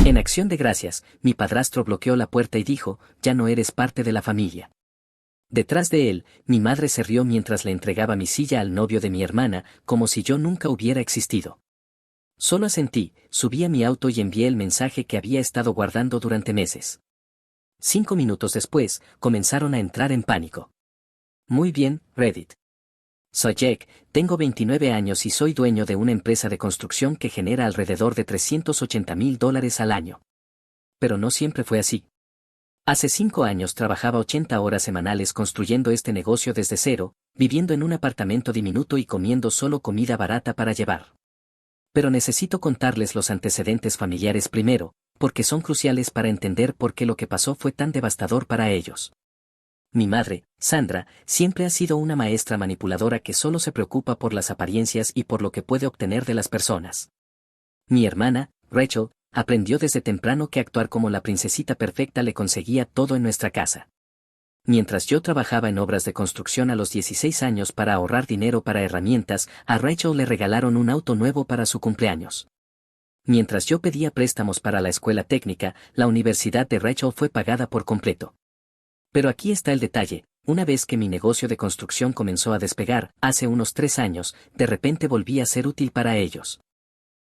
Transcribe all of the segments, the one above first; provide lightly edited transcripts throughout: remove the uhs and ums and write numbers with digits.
En acción de gracias, mi padrastro bloqueó la puerta y dijo, ya no eres parte de la familia. Detrás de él, mi madre se rió mientras le entregaba mi silla al novio de mi hermana, como si yo nunca hubiera existido. Solo asentí, subí a mi auto y envié el mensaje que había estado guardando durante meses. 5 minutos después, comenzaron a entrar en pánico. Muy bien, Reddit. Soy Jake, tengo 29 años y soy dueño de una empresa de construcción que genera alrededor de $380,000 al año. Pero no siempre fue así. Hace 5 años trabajaba 80 horas semanales construyendo este negocio desde cero, viviendo en un apartamento diminuto y comiendo solo comida barata para llevar. Pero necesito contarles los antecedentes familiares primero, porque son cruciales para entender por qué lo que pasó fue tan devastador para ellos. Mi madre, Sandra, siempre ha sido una maestra manipuladora que solo se preocupa por las apariencias y por lo que puede obtener de las personas. Mi hermana, Rachel, aprendió desde temprano que actuar como la princesita perfecta le conseguía todo en nuestra casa. Mientras yo trabajaba en obras de construcción a los 16 años para ahorrar dinero para herramientas, a Rachel le regalaron un auto nuevo para su cumpleaños. Mientras yo pedía préstamos para la escuela técnica, la universidad de Rachel fue pagada por completo. Pero aquí está el detalle, una vez que mi negocio de construcción comenzó a despegar, hace unos 3 años, de repente volví a ser útil para ellos.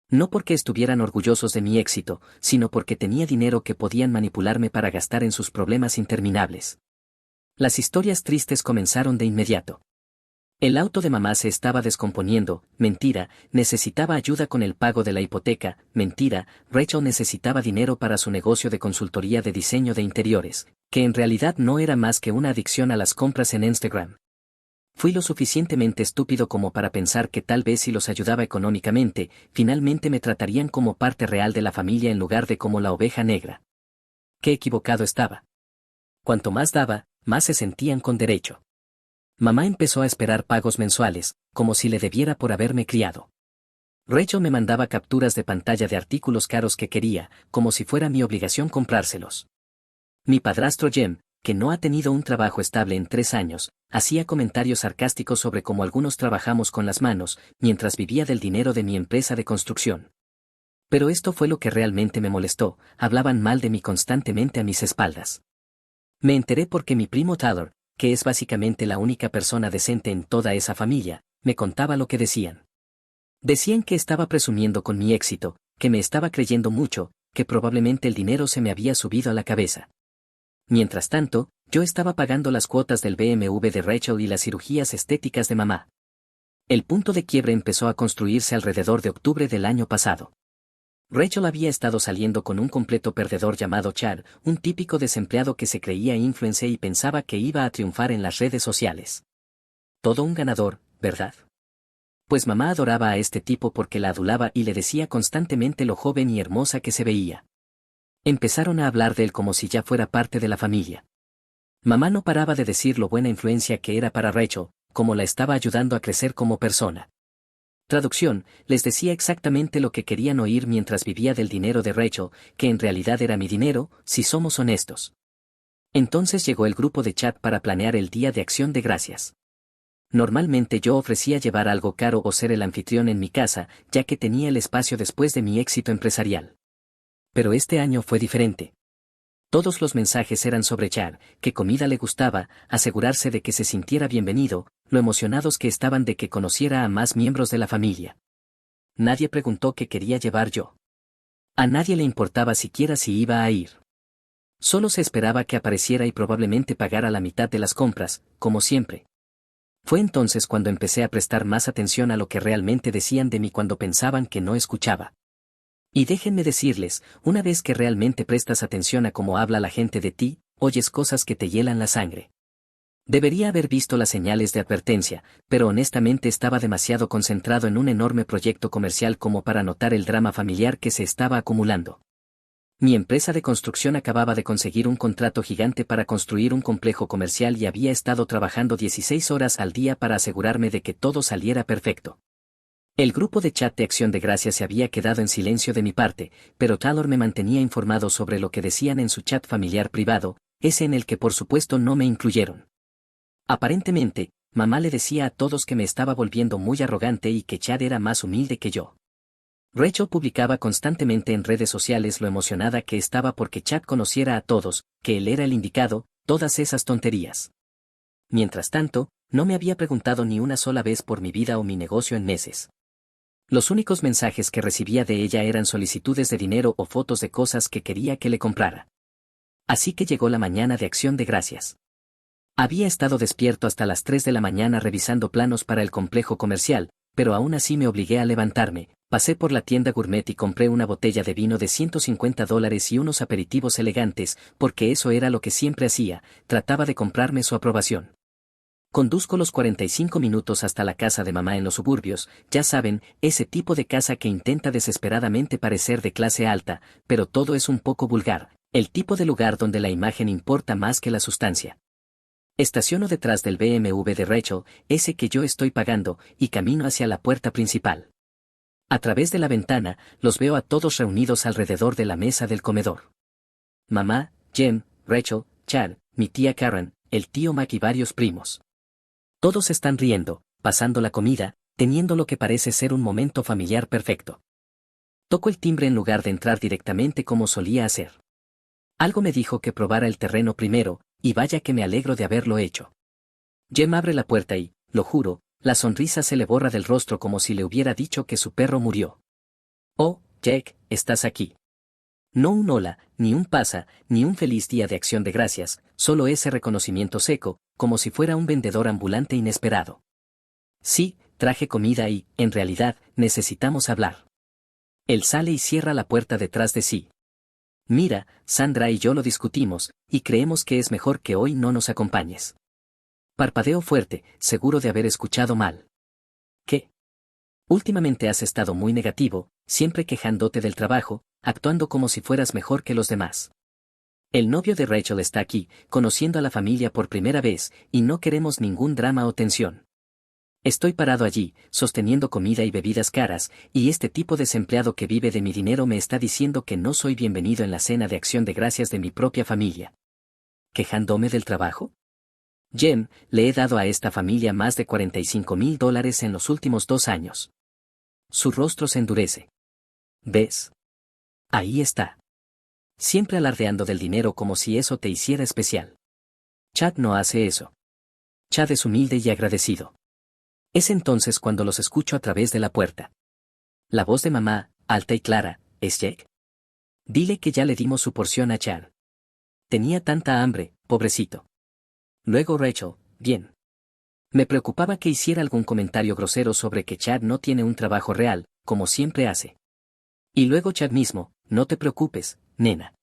No porque estuvieran orgullosos de mi éxito, sino porque tenía dinero que podían manipularme para gastar en sus problemas interminables. Las historias tristes comenzaron de inmediato. El auto de mamá se estaba descomponiendo, mentira, necesitaba ayuda con el pago de la hipoteca, mentira, Rachel necesitaba dinero para su negocio de consultoría de diseño de interiores, que en realidad no era más que una adicción a las compras en Instagram. Fui lo suficientemente estúpido como para pensar que tal vez si los ayudaba económicamente, finalmente me tratarían como parte real de la familia en lugar de como la oveja negra. Qué equivocado estaba. Cuanto más daba, más se sentían con derecho. Mamá empezó a esperar pagos mensuales, como si le debiera por haberme criado. Rachel me mandaba capturas de pantalla de artículos caros que quería, como si fuera mi obligación comprárselos. Mi padrastro Jem, que no ha tenido un trabajo estable en 3 años, hacía comentarios sarcásticos sobre cómo algunos trabajamos con las manos, mientras vivía del dinero de mi empresa de construcción. Pero esto fue lo que realmente me molestó, hablaban mal de mí constantemente a mis espaldas. Me enteré porque mi primo Tyler, que es básicamente la única persona decente en toda esa familia, me contaba lo que decían. Decían que estaba presumiendo con mi éxito, que me estaba creyendo mucho, que probablemente el dinero se me había subido a la cabeza. Mientras tanto, yo estaba pagando las cuotas del BMW de Rachel y las cirugías estéticas de mamá. El punto de quiebre empezó a construirse alrededor de octubre del año pasado. Rachel había estado saliendo con un completo perdedor llamado Chad, un típico desempleado que se creía influencer y pensaba que iba a triunfar en las redes sociales. Todo un ganador, ¿verdad? Pues mamá adoraba a este tipo porque la adulaba y le decía constantemente lo joven y hermosa que se veía. Empezaron a hablar de él como si ya fuera parte de la familia. Mamá no paraba de decir lo buena influencia que era para Rachel, como la estaba ayudando a crecer como persona. Traducción, les decía exactamente lo que querían oír mientras vivía del dinero de Rachel, que en realidad era mi dinero, si somos honestos. Entonces llegó el grupo de chat para planear el Día de Acción de Gracias. Normalmente yo ofrecía llevar algo caro o ser el anfitrión en mi casa, ya que tenía el espacio después de mi éxito empresarial. Pero este año fue diferente. Todos los mensajes eran sobre Chad, qué comida le gustaba, asegurarse de que se sintiera bienvenido, lo emocionados que estaban de que conociera a más miembros de la familia. Nadie preguntó qué quería llevar yo. A nadie le importaba siquiera si iba a ir. Solo se esperaba que apareciera y probablemente pagara la mitad de las compras, como siempre. Fue entonces cuando empecé a prestar más atención a lo que realmente decían de mí cuando pensaban que no escuchaba. Y déjenme decirles, una vez que realmente prestas atención a cómo habla la gente de ti, oyes cosas que te hielan la sangre. Debería haber visto las señales de advertencia, pero honestamente estaba demasiado concentrado en un enorme proyecto comercial como para notar el drama familiar que se estaba acumulando. Mi empresa de construcción acababa de conseguir un contrato gigante para construir un complejo comercial y había estado trabajando 16 horas al día para asegurarme de que todo saliera perfecto. El grupo de chat de Acción de Gracias se había quedado en silencio de mi parte, pero Taylor me mantenía informado sobre lo que decían en su chat familiar privado, ese en el que por supuesto no me incluyeron. Aparentemente, mamá le decía a todos que me estaba volviendo muy arrogante y que Chad era más humilde que yo. Rachel publicaba constantemente en redes sociales lo emocionada que estaba porque Chad conociera a todos, que él era el indicado, todas esas tonterías. Mientras tanto, no me había preguntado ni una sola vez por mi vida o mi negocio en meses. Los únicos mensajes que recibía de ella eran solicitudes de dinero o fotos de cosas que quería que le comprara. Así que llegó la mañana de Acción de Gracias. Había estado despierto hasta las 3 de la mañana revisando planos para el complejo comercial, pero aún así me obligué a levantarme, pasé por la tienda gourmet y compré una botella de vino de $150 y unos aperitivos elegantes, porque eso era lo que siempre hacía, trataba de comprarme su aprobación. Conduzco los 45 minutos hasta la casa de mamá en los suburbios, ya saben, ese tipo de casa que intenta desesperadamente parecer de clase alta, pero todo es un poco vulgar, el tipo de lugar donde la imagen importa más que la sustancia. Estaciono detrás del BMW de Rachel, ese que yo estoy pagando, y camino hacia la puerta principal. A través de la ventana, los veo a todos reunidos alrededor de la mesa del comedor. Mamá, Jem, Rachel, Chad, mi tía Karen, el tío Mac y varios primos. Todos están riendo, pasando la comida, teniendo lo que parece ser un momento familiar perfecto. Toco el timbre en lugar de entrar directamente como solía hacer. Algo me dijo que probara el terreno primero, y vaya que me alegro de haberlo hecho. Jem abre la puerta y, lo juro, la sonrisa se le borra del rostro como si le hubiera dicho que su perro murió. Oh, Jake, estás aquí. No un hola, ni un pasa, ni un feliz día de Acción de Gracias, solo ese reconocimiento seco, como si fuera un vendedor ambulante inesperado. Sí, traje comida y, en realidad, necesitamos hablar. Él sale y cierra la puerta detrás de sí. Mira, Sandra y yo lo discutimos, y creemos que es mejor que hoy no nos acompañes. Parpadeo fuerte, seguro de haber escuchado mal. ¿Qué? Últimamente has estado muy negativo, siempre quejándote del trabajo, actuando como si fueras mejor que los demás. El novio de Rachel está aquí, conociendo a la familia por primera vez, y no queremos ningún drama o tensión. Estoy parado allí, sosteniendo comida y bebidas caras, y este tipo de desempleado que vive de mi dinero me está diciendo que no soy bienvenido en la cena de Acción de Gracias de mi propia familia. ¿Quejándome del trabajo? Jem, le he dado a esta familia más de $45,000 en los últimos 2 años. Su rostro se endurece. ¿Ves? Ahí está. Siempre alardeando del dinero como si eso te hiciera especial. Chad no hace eso. Chad es humilde y agradecido. Es entonces cuando los escucho a través de la puerta. La voz de mamá, alta y clara, ¿es Jake? Dile que ya le dimos su porción a Chad. Tenía tanta hambre, pobrecito. Luego Rachel, bien. Me preocupaba que hiciera algún comentario grosero sobre que Chad no tiene un trabajo real, como siempre hace. Y luego Chad mismo, no te preocupes, nena.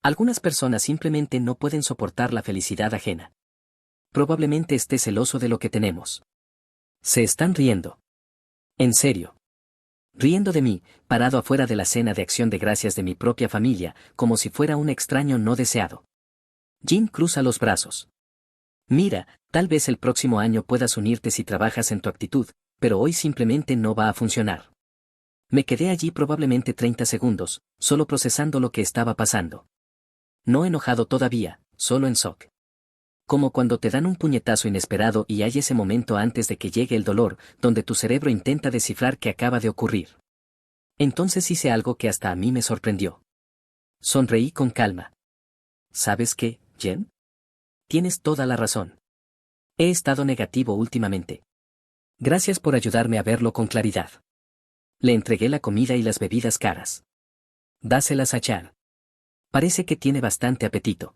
Algunas personas simplemente no pueden soportar la felicidad ajena. Probablemente esté celoso de lo que tenemos. Se están riendo. En serio. Riendo de mí, parado afuera de la cena de Acción de Gracias de mi propia familia, como si fuera un extraño no deseado. Jim cruza los brazos. Mira, tal vez el próximo año puedas unirte si trabajas en tu actitud, pero hoy simplemente no va a funcionar. Me quedé allí probablemente 30 segundos, solo procesando lo que estaba pasando. No enojado todavía, solo en shock. Como cuando te dan un puñetazo inesperado y hay ese momento antes de que llegue el dolor, donde tu cerebro intenta descifrar qué acaba de ocurrir. Entonces hice algo que hasta a mí me sorprendió. Sonreí con calma. ¿Sabes qué, Jen? Tienes toda la razón. He estado negativo últimamente. Gracias por ayudarme a verlo con claridad. Le entregué la comida y las bebidas caras. Dáselas a Chad. Parece que tiene bastante apetito.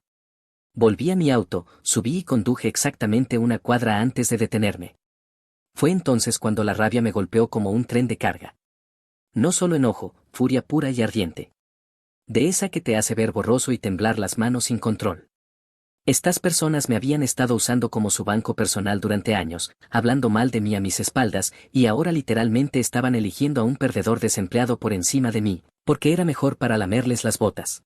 Volví a mi auto, subí y conduje exactamente una cuadra antes de detenerme. Fue entonces cuando la rabia me golpeó como un tren de carga. No solo enojo, furia pura y ardiente. De esa que te hace ver borroso y temblar las manos sin control. Estas personas me habían estado usando como su banco personal durante años, hablando mal de mí a mis espaldas, y ahora literalmente estaban eligiendo a un perdedor desempleado por encima de mí, porque era mejor para lamerles las botas.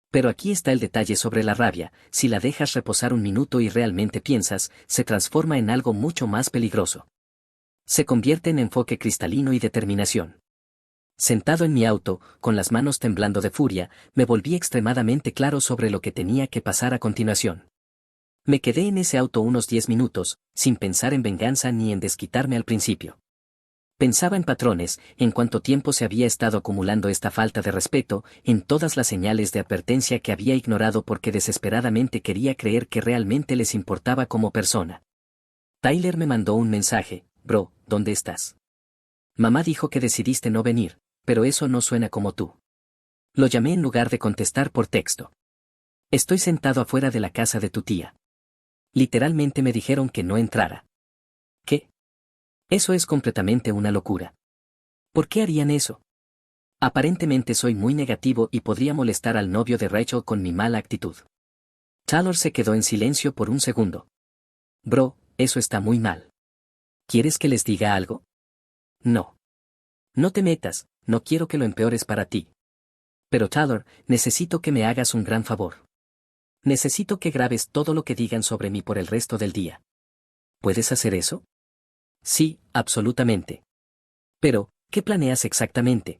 Pero aquí está el detalle sobre la rabia: si la dejas reposar un minuto y realmente piensas, se transforma en algo mucho más peligroso. Se convierte en enfoque cristalino y determinación. Sentado en mi auto, con las manos temblando de furia, me volví extremadamente claro sobre lo que tenía que pasar a continuación. Me quedé en ese auto unos 10 minutos, sin pensar en venganza ni en desquitarme al principio. Pensaba en patrones, en cuánto tiempo se había estado acumulando esta falta de respeto, en todas las señales de advertencia que había ignorado porque desesperadamente quería creer que realmente les importaba como persona. Tyler me mandó un mensaje: bro, ¿dónde estás? Mamá dijo que decidiste no venir, pero eso no suena como tú. Lo llamé en lugar de contestar por texto. Estoy sentado afuera de la casa de tu tía. Literalmente me dijeron que no entrara. ¿Qué? Eso es completamente una locura. ¿Por qué harían eso? Aparentemente soy muy negativo y podría molestar al novio de Rachel con mi mala actitud. Taylor se quedó en silencio por un segundo. Bro, eso está muy mal. ¿Quieres que les diga algo? No. No te metas, no quiero que lo empeores para ti. Pero Taylor, necesito que me hagas un gran favor. Necesito que grabes todo lo que digan sobre mí por el resto del día. ¿Puedes hacer eso? Sí, absolutamente. Pero, ¿qué planeas exactamente?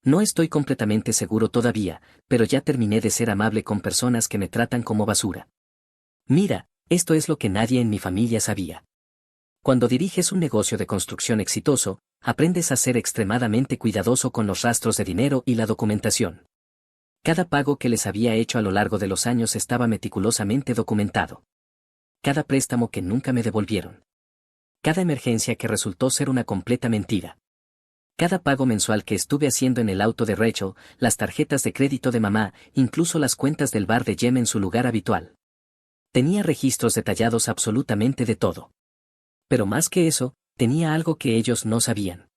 No estoy completamente seguro todavía, pero ya terminé de ser amable con personas que me tratan como basura. Mira, esto es lo que nadie en mi familia sabía. Cuando diriges un negocio de construcción exitoso, aprendes a ser extremadamente cuidadoso con los rastros de dinero y la documentación. Cada pago que les había hecho a lo largo de los años estaba meticulosamente documentado. Cada préstamo que nunca me devolvieron. Cada emergencia que resultó ser una completa mentira. Cada pago mensual que estuve haciendo en el auto de Rachel, las tarjetas de crédito de mamá, incluso las cuentas del bar de Jem en su lugar habitual. Tenía registros detallados absolutamente de todo. Pero más que eso, tenía algo que ellos no sabían.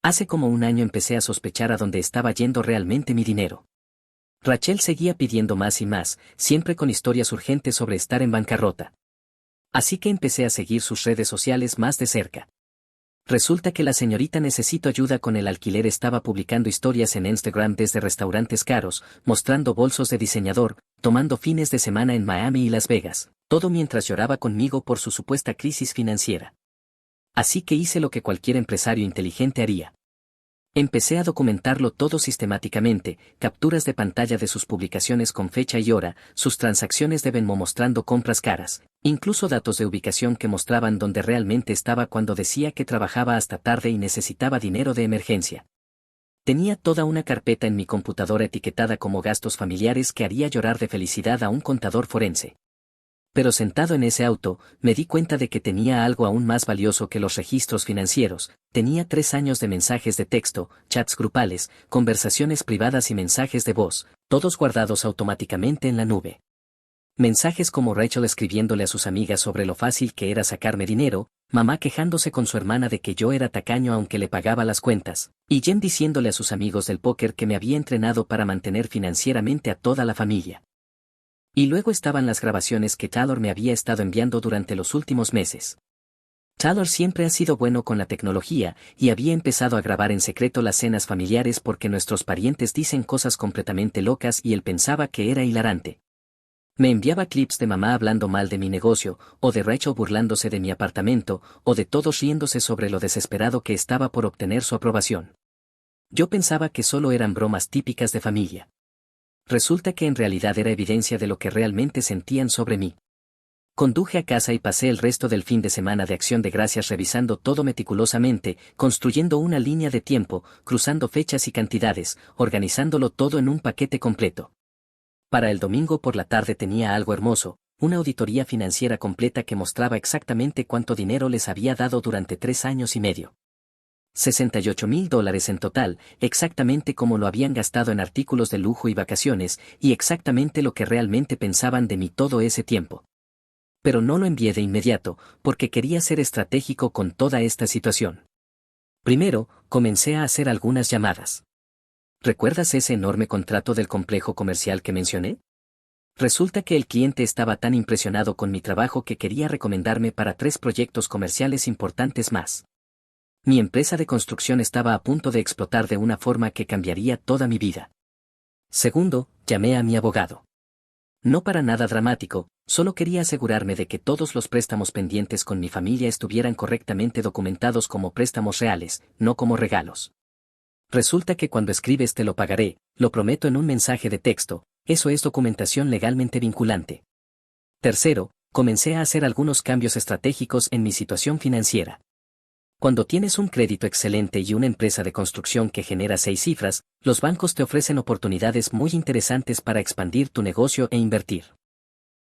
Hace como un año empecé a sospechar a dónde estaba yendo realmente mi dinero. Rachel seguía pidiendo más y más, siempre con historias urgentes sobre estar en bancarrota. Así que empecé a seguir sus redes sociales más de cerca. Resulta que la señorita Necesito Ayuda con el alquiler estaba publicando historias en Instagram desde restaurantes caros, mostrando bolsos de diseñador, tomando fines de semana en Miami y Las Vegas, todo mientras lloraba conmigo por su supuesta crisis financiera. Así que hice lo que cualquier empresario inteligente haría. Empecé a documentarlo todo sistemáticamente, capturas de pantalla de sus publicaciones con fecha y hora, sus transacciones de Venmo mostrando compras caras, incluso datos de ubicación que mostraban dónde realmente estaba cuando decía que trabajaba hasta tarde y necesitaba dinero de emergencia. Tenía toda una carpeta en mi computadora etiquetada como gastos familiares que haría llorar de felicidad a un contador forense. Pero sentado en ese auto, me di cuenta de que tenía algo aún más valioso que los registros financieros. Tenía 3 años de mensajes de texto, chats grupales, conversaciones privadas y mensajes de voz, todos guardados automáticamente en la nube. Mensajes como Rachel escribiéndole a sus amigas sobre lo fácil que era sacarme dinero, mamá quejándose con su hermana de que yo era tacaño aunque le pagaba las cuentas, y Jen diciéndole a sus amigos del póker que me había entrenado para mantener financieramente a toda la familia. Y luego estaban las grabaciones que Taylor me había estado enviando durante los últimos meses. Taylor siempre ha sido bueno con la tecnología y había empezado a grabar en secreto las cenas familiares porque nuestros parientes dicen cosas completamente locas y él pensaba que era hilarante. Me enviaba clips de mamá hablando mal de mi negocio, o de Rachel burlándose de mi apartamento, o de todos riéndose sobre lo desesperado que estaba por obtener su aprobación. Yo pensaba que solo eran bromas típicas de familia. Resulta que en realidad era evidencia de lo que realmente sentían sobre mí. Conduje a casa y pasé el resto del fin de semana de Acción de Gracias revisando todo meticulosamente, construyendo una línea de tiempo, cruzando fechas y cantidades, organizándolo todo en un paquete completo. Para el domingo por la tarde tenía algo hermoso, una auditoría financiera completa que mostraba exactamente cuánto dinero les había dado durante 3 años y medio. $68,000 en total, exactamente como lo habían gastado en artículos de lujo y vacaciones, y exactamente lo que realmente pensaban de mí todo ese tiempo. Pero no lo envié de inmediato, porque quería ser estratégico con toda esta situación. Primero, comencé a hacer algunas llamadas. ¿Recuerdas ese enorme contrato del complejo comercial que mencioné? Resulta que el cliente estaba tan impresionado con mi trabajo que quería recomendarme para 3 proyectos comerciales importantes más. Mi empresa de construcción estaba a punto de explotar de una forma que cambiaría toda mi vida. Segundo, llamé a mi abogado. No para nada dramático, solo quería asegurarme de que todos los préstamos pendientes con mi familia estuvieran correctamente documentados como préstamos reales, no como regalos. Resulta que cuando escribes te lo pagaré, lo prometo en un mensaje de texto, eso es documentación legalmente vinculante. Tercero, comencé a hacer algunos cambios estratégicos en mi situación financiera. Cuando tienes un crédito excelente y una empresa de construcción que genera 6 cifras, los bancos te ofrecen oportunidades muy interesantes para expandir tu negocio e invertir.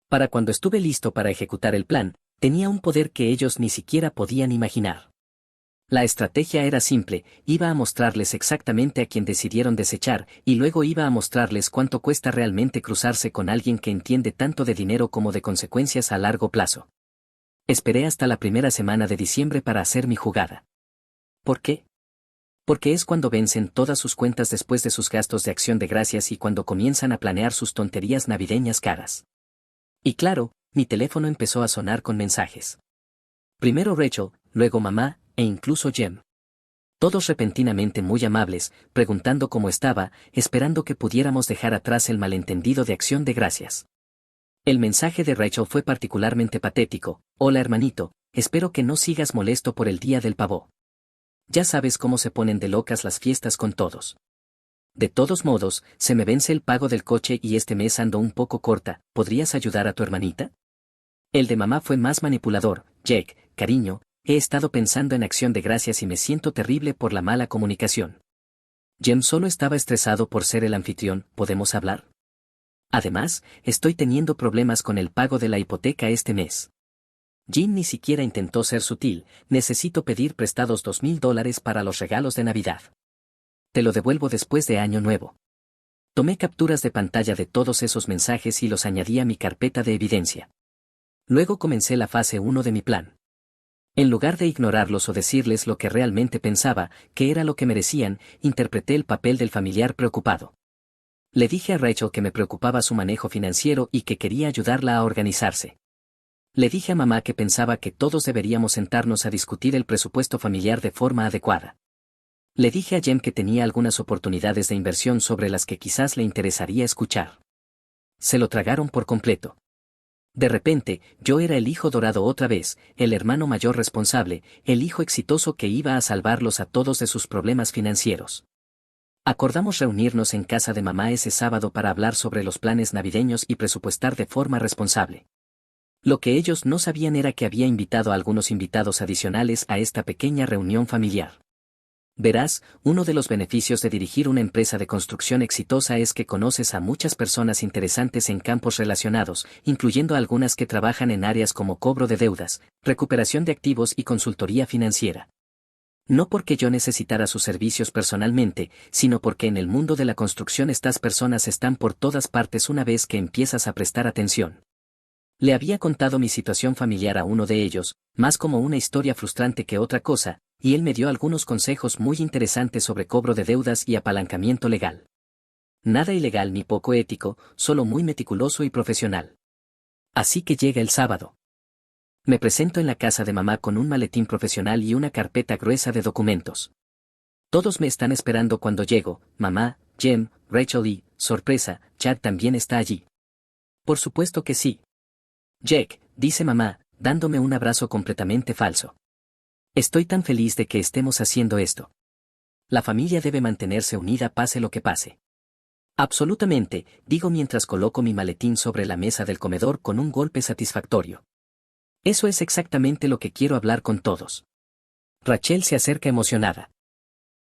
Para cuando estuve listo para ejecutar el plan, tenía un poder que ellos ni siquiera podían imaginar. La estrategia era simple, iba a mostrarles exactamente a quién decidieron desechar, y luego iba a mostrarles cuánto cuesta realmente cruzarse con alguien que entiende tanto de dinero como de consecuencias a largo plazo. Esperé hasta la primera semana de diciembre para hacer mi jugada. ¿Por qué? Porque es cuando vencen todas sus cuentas después de sus gastos de acción de gracias y cuando comienzan a planear sus tonterías navideñas caras. Y claro, mi teléfono empezó a sonar con mensajes. Primero Rachel, luego mamá, e incluso Jem. Todos repentinamente muy amables, preguntando cómo estaba, esperando que pudiéramos dejar atrás el malentendido de acción de gracias. El mensaje de Rachel fue particularmente patético. Hola hermanito, espero que no sigas molesto por el día del pavo. Ya sabes cómo se ponen de locas las fiestas con todos. De todos modos, se me vence el pago del coche y este mes ando un poco corta, ¿podrías ayudar a tu hermanita? El de mamá fue más manipulador. Jake, cariño, he estado pensando en acción de gracias y me siento terrible por la mala comunicación. Jem solo estaba estresado por ser el anfitrión, ¿podemos hablar? Además, estoy teniendo problemas con el pago de la hipoteca este mes. Jim ni siquiera intentó ser sutil, necesito pedir prestados $2,000 para los regalos de Navidad. Te lo devuelvo después de Año Nuevo. Tomé capturas de pantalla de todos esos mensajes y los añadí a mi carpeta de evidencia. Luego comencé la fase 1 de mi plan. En lugar de ignorarlos o decirles lo que realmente pensaba, que era lo que merecían, interpreté el papel del familiar preocupado. Le dije a Rachel que me preocupaba su manejo financiero y que quería ayudarla a organizarse. Le dije a mamá que pensaba que todos deberíamos sentarnos a discutir el presupuesto familiar de forma adecuada. Le dije a Jem que tenía algunas oportunidades de inversión sobre las que quizás le interesaría escuchar. Se lo tragaron por completo. De repente, yo era el hijo dorado otra vez, el hermano mayor responsable, el hijo exitoso que iba a salvarlos a todos de sus problemas financieros. Acordamos reunirnos en casa de mamá ese sábado para hablar sobre los planes navideños y presupuestar de forma responsable. Lo que ellos no sabían era que había invitado a algunos invitados adicionales a esta pequeña reunión familiar. Verás, uno de los beneficios de dirigir una empresa de construcción exitosa es que conoces a muchas personas interesantes en campos relacionados, incluyendo algunas que trabajan en áreas como cobro de deudas, recuperación de activos y consultoría financiera. No porque yo necesitara sus servicios personalmente, sino porque en el mundo de la construcción estas personas están por todas partes una vez que empiezas a prestar atención. Le había contado mi situación familiar a uno de ellos, más como una historia frustrante que otra cosa, y él me dio algunos consejos muy interesantes sobre cobro de deudas y apalancamiento legal. Nada ilegal ni poco ético, solo muy meticuloso y profesional. Así que llega el sábado. Me presento en la casa de mamá con un maletín profesional y una carpeta gruesa de documentos. Todos me están esperando cuando llego, mamá, Jem, Rachel y, sorpresa, Chad también está allí. Por supuesto que sí. Jack, dice mamá, dándome un abrazo completamente falso. Estoy tan feliz de que estemos haciendo esto. La familia debe mantenerse unida pase lo que pase. Absolutamente, digo mientras coloco mi maletín sobre la mesa del comedor con un golpe satisfactorio. Eso es exactamente lo que quiero hablar con todos. Rachel se acerca emocionada.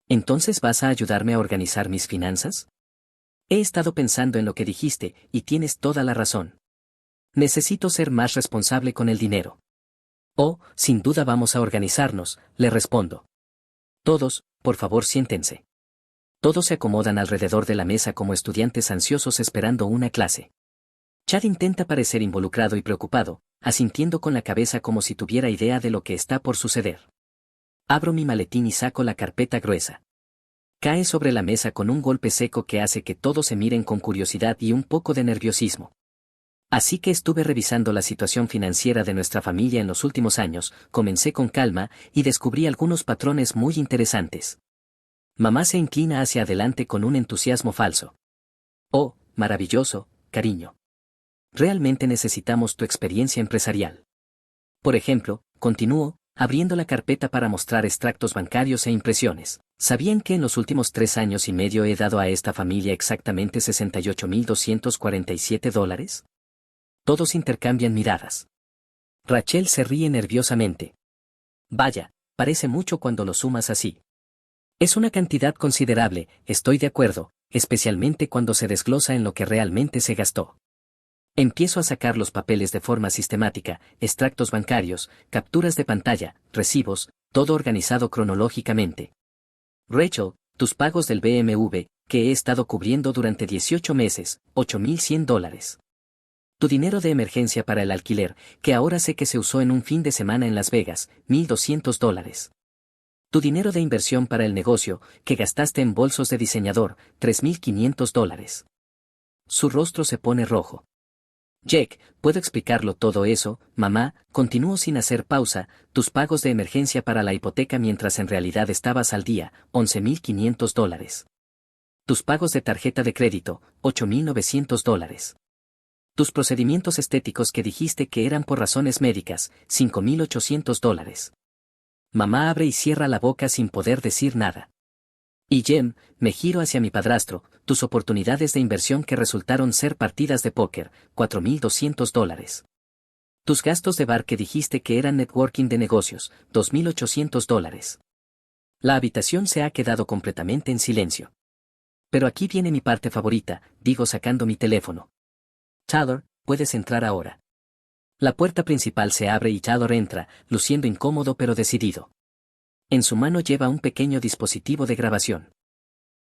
¿Entonces vas a ayudarme a organizar mis finanzas? He estado pensando en lo que dijiste, y tienes toda la razón. Necesito ser más responsable con el dinero. Oh, sin duda vamos a organizarnos, le respondo. Todos, por favor siéntense. Todos se acomodan alrededor de la mesa como estudiantes ansiosos esperando una clase. Chad intenta parecer involucrado y preocupado, asintiendo con la cabeza como si tuviera idea de lo que está por suceder. Abro mi maletín y saco la carpeta gruesa. Cae sobre la mesa con un golpe seco que hace que todos se miren con curiosidad y un poco de nerviosismo. Así que estuve revisando la situación financiera de nuestra familia en los últimos años, comencé con calma y descubrí algunos patrones muy interesantes. Mamá se inclina hacia adelante con un entusiasmo falso. Oh, maravilloso, cariño. Realmente necesitamos tu experiencia empresarial. Por ejemplo, continúo, abriendo la carpeta para mostrar extractos bancarios e impresiones. ¿Sabían que en los últimos 3 años y medio he dado a esta familia exactamente $68,247? Todos intercambian miradas. Rachel se ríe nerviosamente. Vaya, Parece mucho cuando lo sumas así. Es una cantidad considerable, estoy de acuerdo, especialmente cuando se desglosa en lo que realmente se gastó. Empiezo a sacar los papeles de forma sistemática, extractos bancarios, capturas de pantalla, recibos, todo organizado cronológicamente. Rachel, tus pagos del BMW, que he estado cubriendo durante 18 meses, $8,100. Tu dinero de emergencia para el alquiler, que ahora sé que se usó en un fin de semana en Las Vegas, $1,200. Tu dinero de inversión para el negocio, que gastaste en bolsos de diseñador, $3,500. Su rostro se pone rojo. Jake, ¿puedo explicarlo todo eso, mamá? Continúo sin hacer pausa, tus pagos de emergencia para la hipoteca mientras en realidad estabas al día, $11,500. Tus pagos de tarjeta de crédito, $8,900. Tus procedimientos estéticos que dijiste que eran por razones médicas, $5,800. Mamá abre y cierra la boca sin poder decir nada. Y Jem, me giro hacia mi padrastro, tus oportunidades de inversión que resultaron ser partidas de póker, $4,200. Tus gastos de bar que dijiste que eran networking de negocios, $2,800. La habitación se ha quedado completamente en silencio. Pero aquí viene mi parte favorita, digo sacando mi teléfono. Tyler, puedes entrar ahora. La puerta principal se abre y Tyler entra, luciendo incómodo pero decidido. En su mano lleva un pequeño dispositivo de grabación.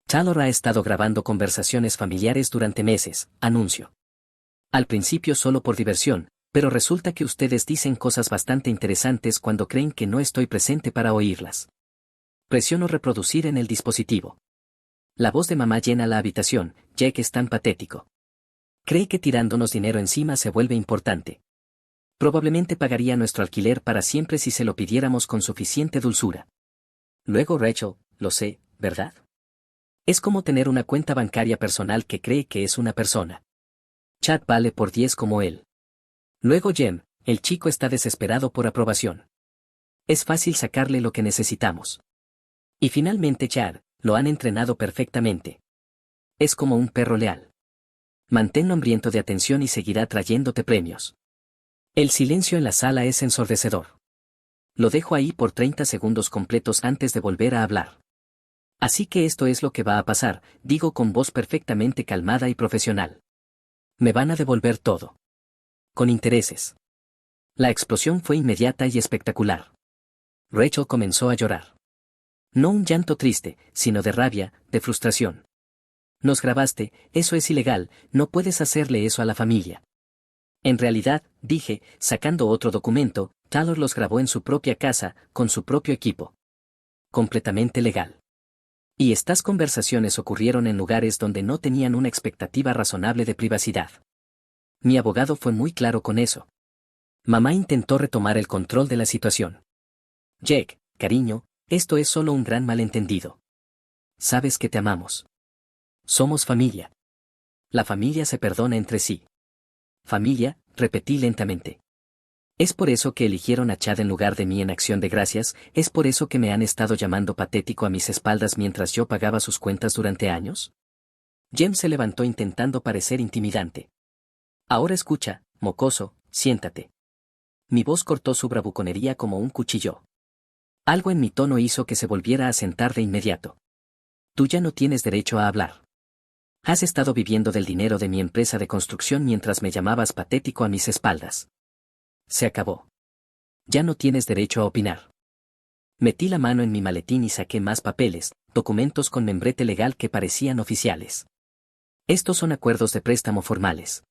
Tyler ha estado grabando conversaciones familiares durante meses, anuncio. Al principio solo por diversión, pero resulta que ustedes dicen cosas bastante interesantes cuando creen que no estoy presente para oírlas. Presiono reproducir en el dispositivo. La voz de mamá llena la habitación, Jake es tan patético. Cree que tirándonos dinero encima se vuelve importante. Probablemente pagaría nuestro alquiler para siempre si se lo pidiéramos con suficiente dulzura. Luego Rachel, lo sé, ¿verdad? Es como tener una cuenta bancaria personal que cree que es una persona. Chad vale por 10 como él. Luego Jem, el chico está desesperado por aprobación. Es fácil sacarle lo que necesitamos. Y finalmente Chad, lo han entrenado perfectamente. Es como un perro leal. Manténlo hambriento de atención y seguirá trayéndote premios. El silencio en la sala es ensordecedor. Lo dejo ahí por 30 segundos completos antes de volver a hablar. Así que esto es lo que va a pasar, digo con voz perfectamente calmada y profesional. Me van a devolver todo. Con intereses. La explosión fue inmediata y espectacular. Rachel comenzó a llorar. No un llanto triste, sino de rabia, de frustración. Nos grabaste, eso es ilegal, no puedes hacerle eso a la familia. En realidad, dije, sacando otro documento, Tyler los grabó en su propia casa, con su propio equipo. Completamente legal. Y estas conversaciones ocurrieron en lugares donde no tenían una expectativa razonable de privacidad. Mi abogado fue muy claro con eso. Mamá intentó retomar el control de la situación. Jake, cariño, esto es solo un gran malentendido. Sabes que te amamos. Somos familia. La familia se perdona entre sí. Familia, repetí lentamente. Es por eso que eligieron a Chad en lugar de mí en Acción de Gracias, es por eso que me han estado llamando patético a mis espaldas mientras yo pagaba sus cuentas durante años. Jem se levantó intentando parecer intimidante. Ahora escucha, mocoso, siéntate. Mi voz cortó su bravuconería como un cuchillo. Algo en mi tono hizo que se volviera a sentar de inmediato. Tú ya no tienes derecho a hablar. Has estado viviendo del dinero de mi empresa de construcción mientras me llamabas patético a mis espaldas. Se acabó. Ya no tienes derecho a opinar. Metí la mano en mi maletín y saqué más papeles, documentos con membrete legal que parecían oficiales. Estos son acuerdos de préstamo formales.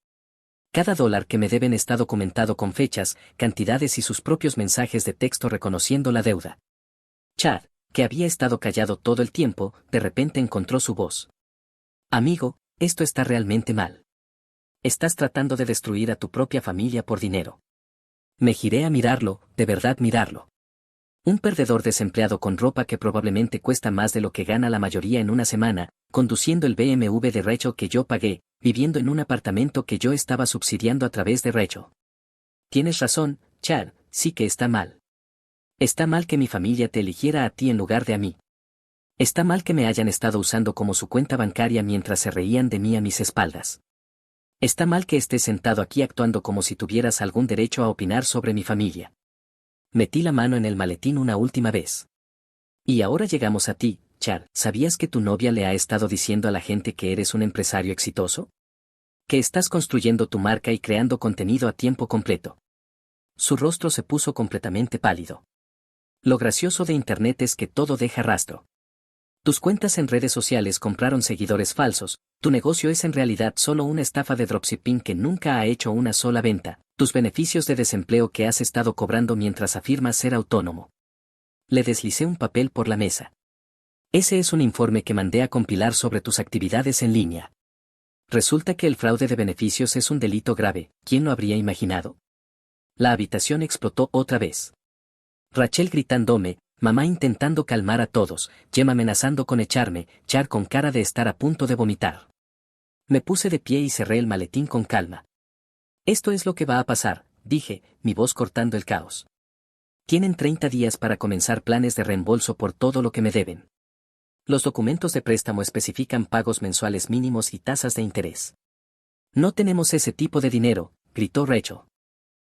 Cada dólar que me deben está documentado con fechas, cantidades y sus propios mensajes de texto reconociendo la deuda. Chad, que había estado callado todo el tiempo, de repente encontró su voz. Amigo, esto está realmente mal. Estás tratando de destruir a tu propia familia por dinero. Me giré a mirarlo, de verdad mirarlo. Un perdedor desempleado con ropa que probablemente cuesta más de lo que gana la mayoría en una semana, conduciendo el BMW de Rachel que yo pagué, viviendo en un apartamento que yo estaba subsidiando a través de Rachel. Tienes razón, Chad, sí que está mal. Está mal que mi familia te eligiera a ti en lugar de a mí. Está mal que me hayan estado usando como su cuenta bancaria mientras se reían de mí a mis espaldas. Está mal que estés sentado aquí actuando como si tuvieras algún derecho a opinar sobre mi familia. Metí la mano en el maletín una última vez. Y ahora llegamos a ti, Chad. ¿Sabías que tu novia le ha estado diciendo a la gente que eres un empresario exitoso? Que estás construyendo tu marca y creando contenido a tiempo completo. Su rostro se puso completamente pálido. Lo gracioso de Internet es que todo deja rastro. Tus cuentas en redes sociales compraron seguidores falsos, tu negocio es en realidad solo una estafa de dropshipping que nunca ha hecho una sola venta, tus beneficios de desempleo que has estado cobrando mientras afirmas ser autónomo. Le deslicé un papel por la mesa. Ese es un informe que mandé a compilar sobre tus actividades en línea. Resulta que el fraude de beneficios es un delito grave, ¿quién lo habría imaginado? La habitación explotó otra vez. Rachel gritándome, mamá intentando calmar a todos, Jem amenazando con echarme, Char con cara de estar a punto de vomitar. Me puse de pie y cerré el maletín con calma. Esto es lo que va a pasar, dije, mi voz cortando el caos. Tienen 30 días para comenzar planes de reembolso por todo lo que me deben. Los documentos de préstamo especifican pagos mensuales mínimos y tasas de interés. No tenemos ese tipo de dinero, gritó Rachel.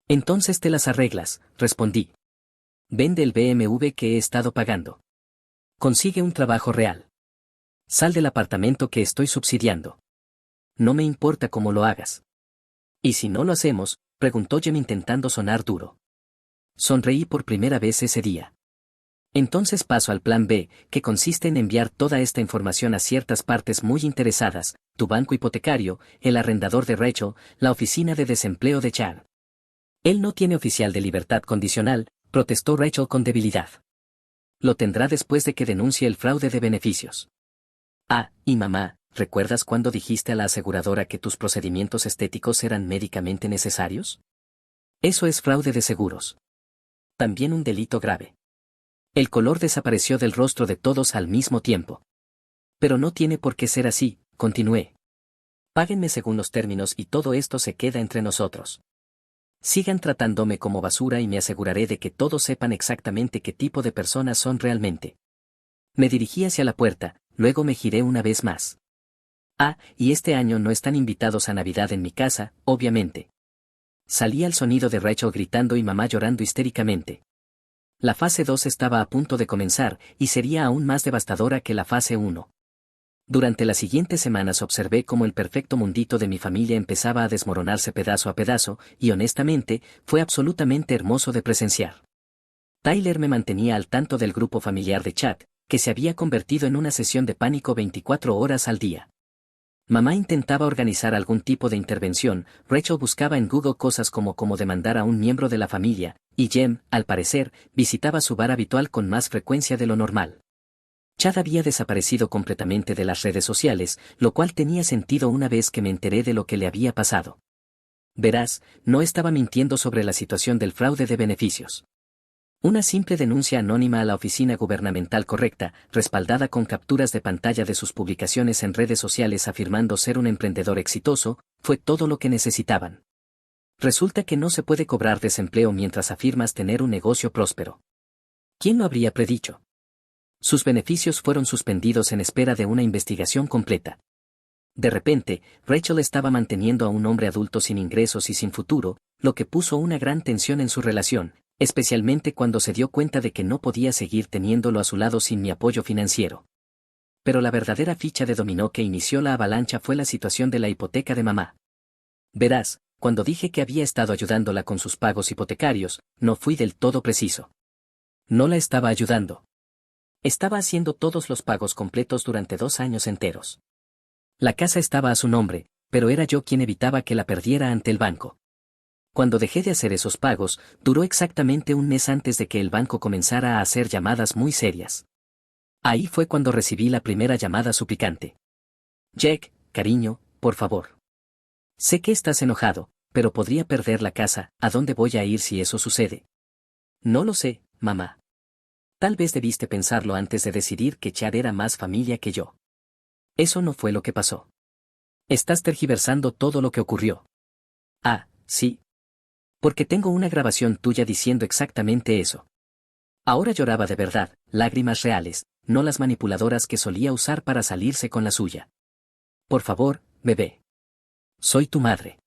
Entonces te las arreglas, respondí. Vende el BMW que he estado pagando. Consigue un trabajo real. Sal del apartamento que estoy subsidiando. No me importa cómo lo hagas. ¿Y si no lo hacemos?, preguntó Jem intentando sonar duro. Sonreí por primera vez ese día. Entonces paso al plan B, que consiste en enviar toda esta información a ciertas partes muy interesadas, tu banco hipotecario, el arrendador de Rachel, la oficina de desempleo de Chad. Él no tiene oficial de libertad condicional, protestó Rachel con debilidad. Lo tendrá después de que denuncie el fraude de beneficios. Ah, y mamá, ¿recuerdas cuando dijiste a la aseguradora que tus procedimientos estéticos eran médicamente necesarios? Eso es fraude de seguros. También un delito grave. El color desapareció del rostro de todos al mismo tiempo. Pero no tiene por qué ser así, continué. Páguenme según los términos y todo esto se queda entre nosotros. Sigan tratándome como basura y me aseguraré de que todos sepan exactamente qué tipo de personas son realmente. Me dirigí hacia la puerta, luego me giré una vez más. Ah, y este año no están invitados a Navidad en mi casa, obviamente. Salí al sonido de Rachel gritando y mamá llorando histéricamente. La fase 2 estaba a punto de comenzar, y sería aún más devastadora que la fase 1. Durante las siguientes semanas observé cómo el perfecto mundito de mi familia empezaba a desmoronarse pedazo a pedazo, y honestamente, fue absolutamente hermoso de presenciar. Tyler me mantenía al tanto del grupo familiar de chat, que se había convertido en una sesión de pánico 24 horas al día. Mamá intentaba organizar algún tipo de intervención, Rachel buscaba en Google cosas como cómo demandar a un miembro de la familia, y Jem, al parecer, visitaba su bar habitual con más frecuencia de lo normal. Chad había desaparecido completamente de las redes sociales, lo cual tenía sentido una vez que me enteré de lo que le había pasado. Verás, no estaba mintiendo sobre la situación del fraude de beneficios. Una simple denuncia anónima a la oficina gubernamental correcta, respaldada con capturas de pantalla de sus publicaciones en redes sociales afirmando ser un emprendedor exitoso, fue todo lo que necesitaban. Resulta que no se puede cobrar desempleo mientras afirmas tener un negocio próspero. ¿Quién lo habría predicho? Sus beneficios fueron suspendidos en espera de una investigación completa. De repente, Rachel estaba manteniendo a un hombre adulto sin ingresos y sin futuro, lo que puso una gran tensión en su relación, especialmente cuando se dio cuenta de que no podía seguir teniéndolo a su lado sin mi apoyo financiero. Pero la verdadera ficha de dominó que inició la avalancha fue la situación de la hipoteca de mamá. Verás, cuando dije que había estado ayudándola con sus pagos hipotecarios, no fui del todo preciso. No la estaba ayudando. Estaba haciendo todos los pagos completos durante 2 años enteros. La casa estaba a su nombre, pero era yo quien evitaba que la perdiera ante el banco. Cuando dejé de hacer esos pagos, duró exactamente un mes antes de que el banco comenzara a hacer llamadas muy serias. Ahí fue cuando recibí la primera llamada suplicante. Jack, cariño, por favor. Sé que estás enojado, pero podría perder la casa, ¿a dónde voy a ir si eso sucede? No lo sé, mamá. Tal vez debiste pensarlo antes de decidir que Chad era más familia que yo. Eso no fue lo que pasó. Estás tergiversando todo lo que ocurrió. Ah, sí. Porque tengo una grabación tuya diciendo exactamente eso. Ahora lloraba de verdad, lágrimas reales, no las manipuladoras que solía usar para salirse con la suya. Por favor, bebé. Soy tu madre.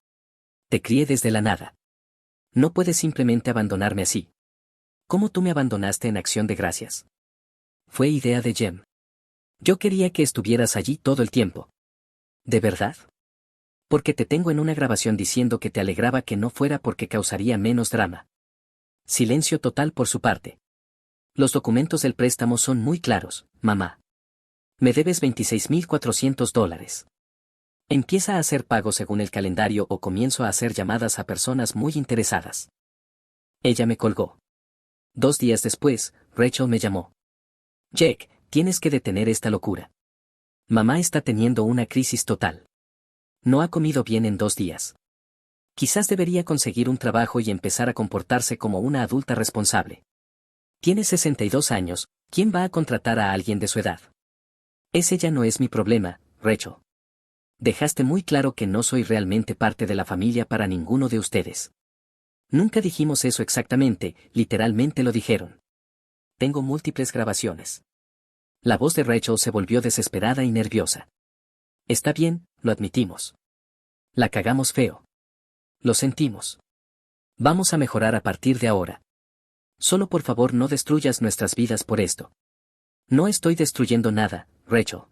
Te crié desde la nada. No puedes simplemente abandonarme así. ¿Cómo tú me abandonaste en Acción de Gracias? Fue idea de Jem. Yo quería que estuvieras allí todo el tiempo. ¿De verdad? Porque te tengo en una grabación diciendo que te alegraba que no fuera porque causaría menos drama. Silencio total por su parte. Los documentos del préstamo son muy claros, mamá. Me debes $26,400. Empieza a hacer pagos según el calendario o comienzo a hacer llamadas a personas muy interesadas. Ella me colgó. 2 días después, Rachel me llamó. Jack, tienes que detener esta locura. Mamá está teniendo una crisis total. No ha comido bien en 2 días. Quizás debería conseguir un trabajo y empezar a comportarse como una adulta responsable. Tiene 62 años, ¿quién va a contratar a alguien de su edad? Ese ya no es mi problema, Rachel. Dejaste muy claro que no soy realmente parte de la familia para ninguno de ustedes. Nunca dijimos eso exactamente, literalmente lo dijeron. Tengo múltiples grabaciones. La voz de Rachel se volvió desesperada y nerviosa. Está bien, lo admitimos. La cagamos feo. Lo sentimos. Vamos a mejorar a partir de ahora. Solo por favor no destruyas nuestras vidas por esto. No estoy destruyendo nada, Rachel.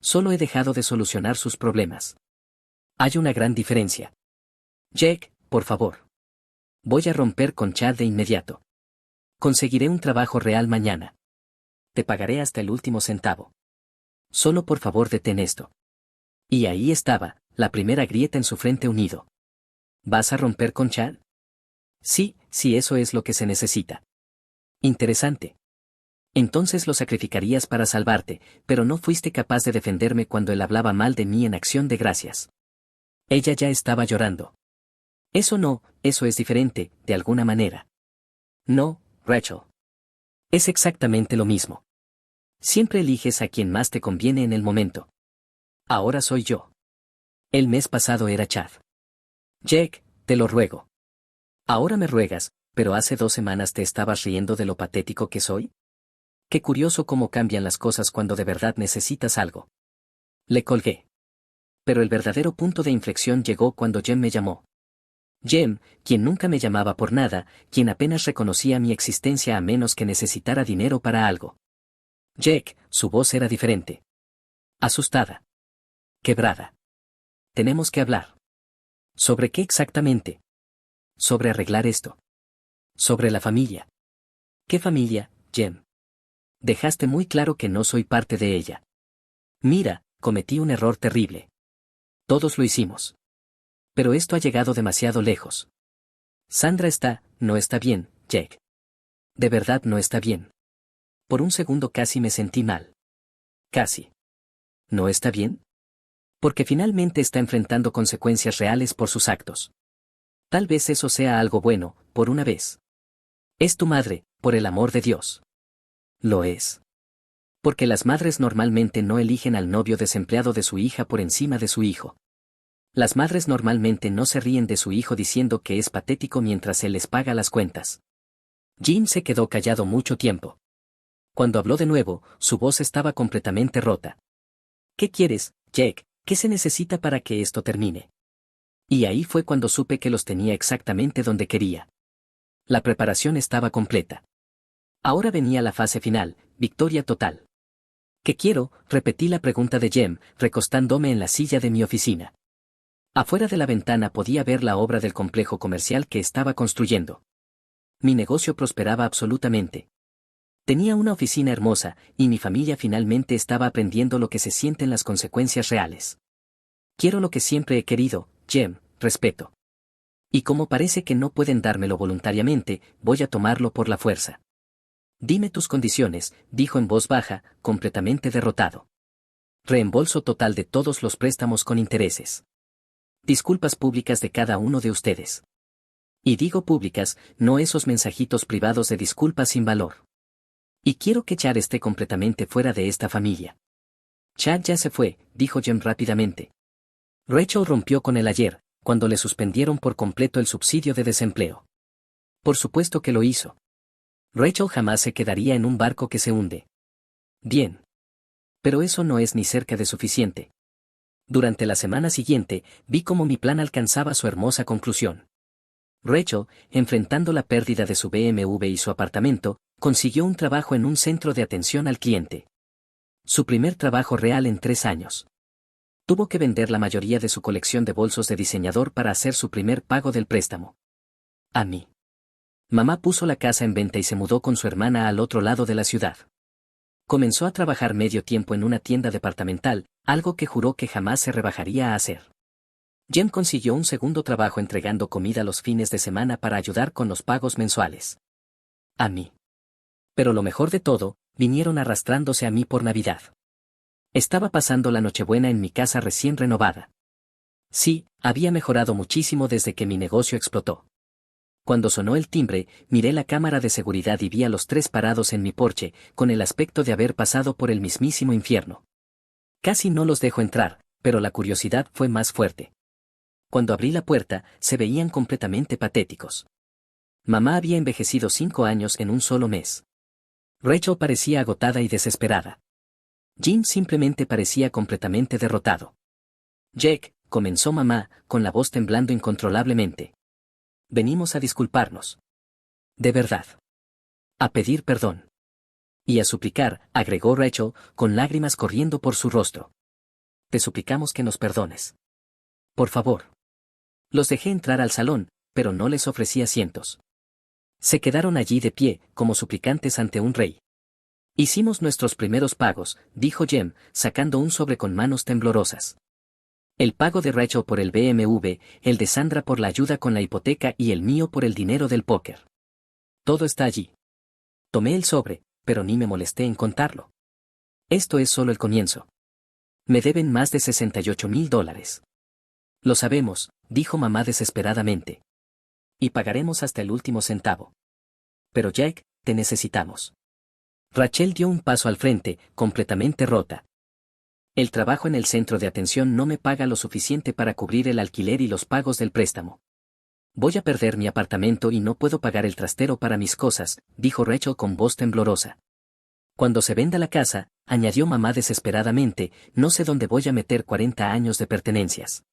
Solo he dejado de solucionar sus problemas. Hay una gran diferencia. Jack, por favor. Voy a romper con Chad de inmediato. Conseguiré un trabajo real mañana. Te pagaré hasta el último centavo. Solo por favor detén esto. Y ahí estaba, la primera grieta en su frente unido. ¿Vas a romper con Chad? Sí, sí, eso es lo que se necesita. Interesante. Entonces lo sacrificarías para salvarte, pero no fuiste capaz de defenderme cuando él hablaba mal de mí en Acción de Gracias. Ella ya estaba llorando. Eso no, eso es diferente, de alguna manera. No, Rachel. Es exactamente lo mismo. Siempre eliges a quien más te conviene en el momento. Ahora soy yo. El mes pasado era Chad. Jack, te lo ruego. Ahora me ruegas, pero hace 2 semanas te estabas riendo de lo patético que soy. Qué curioso cómo cambian las cosas cuando de verdad necesitas algo. Le colgué. Pero el verdadero punto de inflexión llegó cuando Jem me llamó. Jem, quien nunca me llamaba por nada, quien apenas reconocía mi existencia a menos que necesitara dinero para algo. Jack, su voz era diferente. Asustada. Quebrada. Tenemos que hablar. ¿Sobre qué exactamente? Sobre arreglar esto. Sobre la familia. ¿Qué familia, Jem? Dejaste muy claro que no soy parte de ella. Mira, cometí un error terrible. Todos lo hicimos. Pero esto ha llegado demasiado lejos. Sandra no está bien, Jack. De verdad no está bien. Por un segundo casi me sentí mal. Casi. ¿No está bien? Porque finalmente está enfrentando consecuencias reales por sus actos. Tal vez eso sea algo bueno, por una vez. Es tu madre, por el amor de Dios. Lo es. Porque las madres normalmente no eligen al novio desempleado de su hija por encima de su hijo. Las madres normalmente no se ríen de su hijo diciendo que es patético mientras él les paga las cuentas. Jim se quedó callado mucho tiempo. Cuando habló de nuevo, su voz estaba completamente rota. ¿Qué quieres, Jack? ¿Qué se necesita para que esto termine? Y ahí fue cuando supe que los tenía exactamente donde quería. La preparación estaba completa. Ahora venía la fase final, victoria total. ¿Qué quiero? Repetí la pregunta de Jem, recostándome en la silla de mi oficina. Afuera de la ventana podía ver la obra del complejo comercial que estaba construyendo. Mi negocio prosperaba absolutamente. Tenía una oficina hermosa, y mi familia finalmente estaba aprendiendo lo que se sienten las consecuencias reales. Quiero lo que siempre he querido, Jem, respeto. Y como parece que no pueden dármelo voluntariamente, voy a tomarlo por la fuerza. Dime tus condiciones, dijo en voz baja, completamente derrotado. Reembolso total de todos los préstamos con intereses. Disculpas públicas de cada uno de ustedes. Y digo públicas, no esos mensajitos privados de disculpas sin valor. Y quiero que Chad esté completamente fuera de esta familia. Chad ya se fue, dijo Jem rápidamente. Rachel rompió con él ayer, cuando le suspendieron por completo el subsidio de desempleo. Por supuesto que lo hizo. Rachel jamás se quedaría en un barco que se hunde. Bien. Pero eso no es ni cerca de suficiente. Durante la semana siguiente, vi cómo mi plan alcanzaba su hermosa conclusión. Rachel, enfrentando la pérdida de su BMW y su apartamento, consiguió un trabajo en un centro de atención al cliente. Su primer trabajo real en 3 años. Tuvo que vender la mayoría de su colección de bolsos de diseñador para hacer su primer pago del préstamo. A mí. Mamá puso la casa en venta y se mudó con su hermana al otro lado de la ciudad. Comenzó a trabajar medio tiempo en una tienda departamental, algo que juró que jamás se rebajaría a hacer. Jem consiguió un segundo trabajo entregando comida los fines de semana para ayudar con los pagos mensuales. A mí. Pero lo mejor de todo, vinieron arrastrándose a mí por Navidad. Estaba pasando la Nochebuena en mi casa recién renovada. Sí, había mejorado muchísimo desde que mi negocio explotó. Cuando sonó el timbre, miré la cámara de seguridad y vi a los 3 parados en mi porche, con el aspecto de haber pasado por el mismísimo infierno. Casi no los dejo entrar, pero la curiosidad fue más fuerte. Cuando abrí la puerta, se veían completamente patéticos. Mamá había envejecido 5 años en un solo mes. Rachel parecía agotada y desesperada. Jim simplemente parecía completamente derrotado. Jack, comenzó mamá, con la voz temblando incontrolablemente. Venimos a disculparnos. De verdad. A pedir perdón. Y a suplicar, agregó Rachel, con lágrimas corriendo por su rostro. Te suplicamos que nos perdones. Por favor. Los dejé entrar al salón, pero no les ofrecí asientos. Se quedaron allí de pie, como suplicantes ante un rey. Hicimos nuestros primeros pagos, dijo Jem, sacando un sobre con manos temblorosas. El pago de Rachel por el BMW, el de Sandra por la ayuda con la hipoteca y el mío por el dinero del póker. Todo está allí. Tomé el sobre, pero ni me molesté en contarlo. Esto es solo el comienzo. Me deben más de $68,000. Lo sabemos, dijo mamá desesperadamente. Y pagaremos hasta el último centavo. Pero Jack, te necesitamos. Rachel dio un paso al frente, completamente rota. El trabajo en el centro de atención no me paga lo suficiente para cubrir el alquiler y los pagos del préstamo. Voy a perder mi apartamento y no puedo pagar el trastero para mis cosas, dijo Rachel con voz temblorosa. Cuando se venda la casa, añadió mamá desesperadamente, no sé dónde voy a meter 40 años de pertenencias.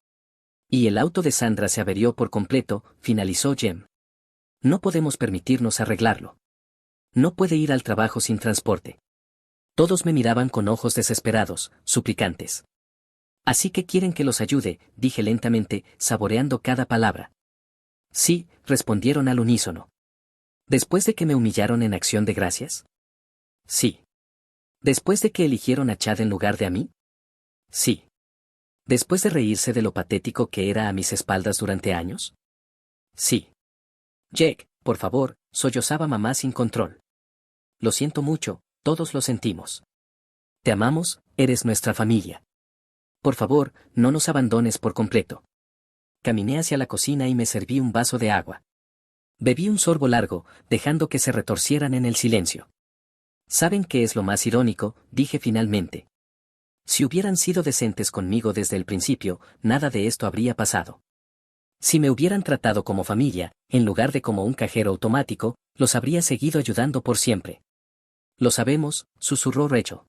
Y el auto de Sandra se averió por completo, finalizó Jem. No podemos permitirnos arreglarlo. No puede ir al trabajo sin transporte. Todos me miraban con ojos desesperados, suplicantes. Así que quieren que los ayude, dije lentamente, saboreando cada palabra. Sí, respondieron al unísono. ¿Después de que me humillaron en acción de gracias? Sí. ¿Después de que eligieron a Chad en lugar de a mí? Sí. ¿Después de reírse de lo patético que era a mis espaldas durante años? Sí. Jack, por favor, sollozaba mamá sin control. Lo siento mucho, todos lo sentimos. Te amamos, eres nuestra familia. Por favor, no nos abandones por completo. Caminé hacia la cocina y me serví un vaso de agua. Bebí un sorbo largo, dejando que se retorcieran en el silencio. ¿Saben qué es lo más irónico?, dije finalmente. Si hubieran sido decentes conmigo desde el principio, nada de esto habría pasado. Si me hubieran tratado como familia, en lugar de como un cajero automático, los habría seguido ayudando por siempre. Lo sabemos, susurró Rachel.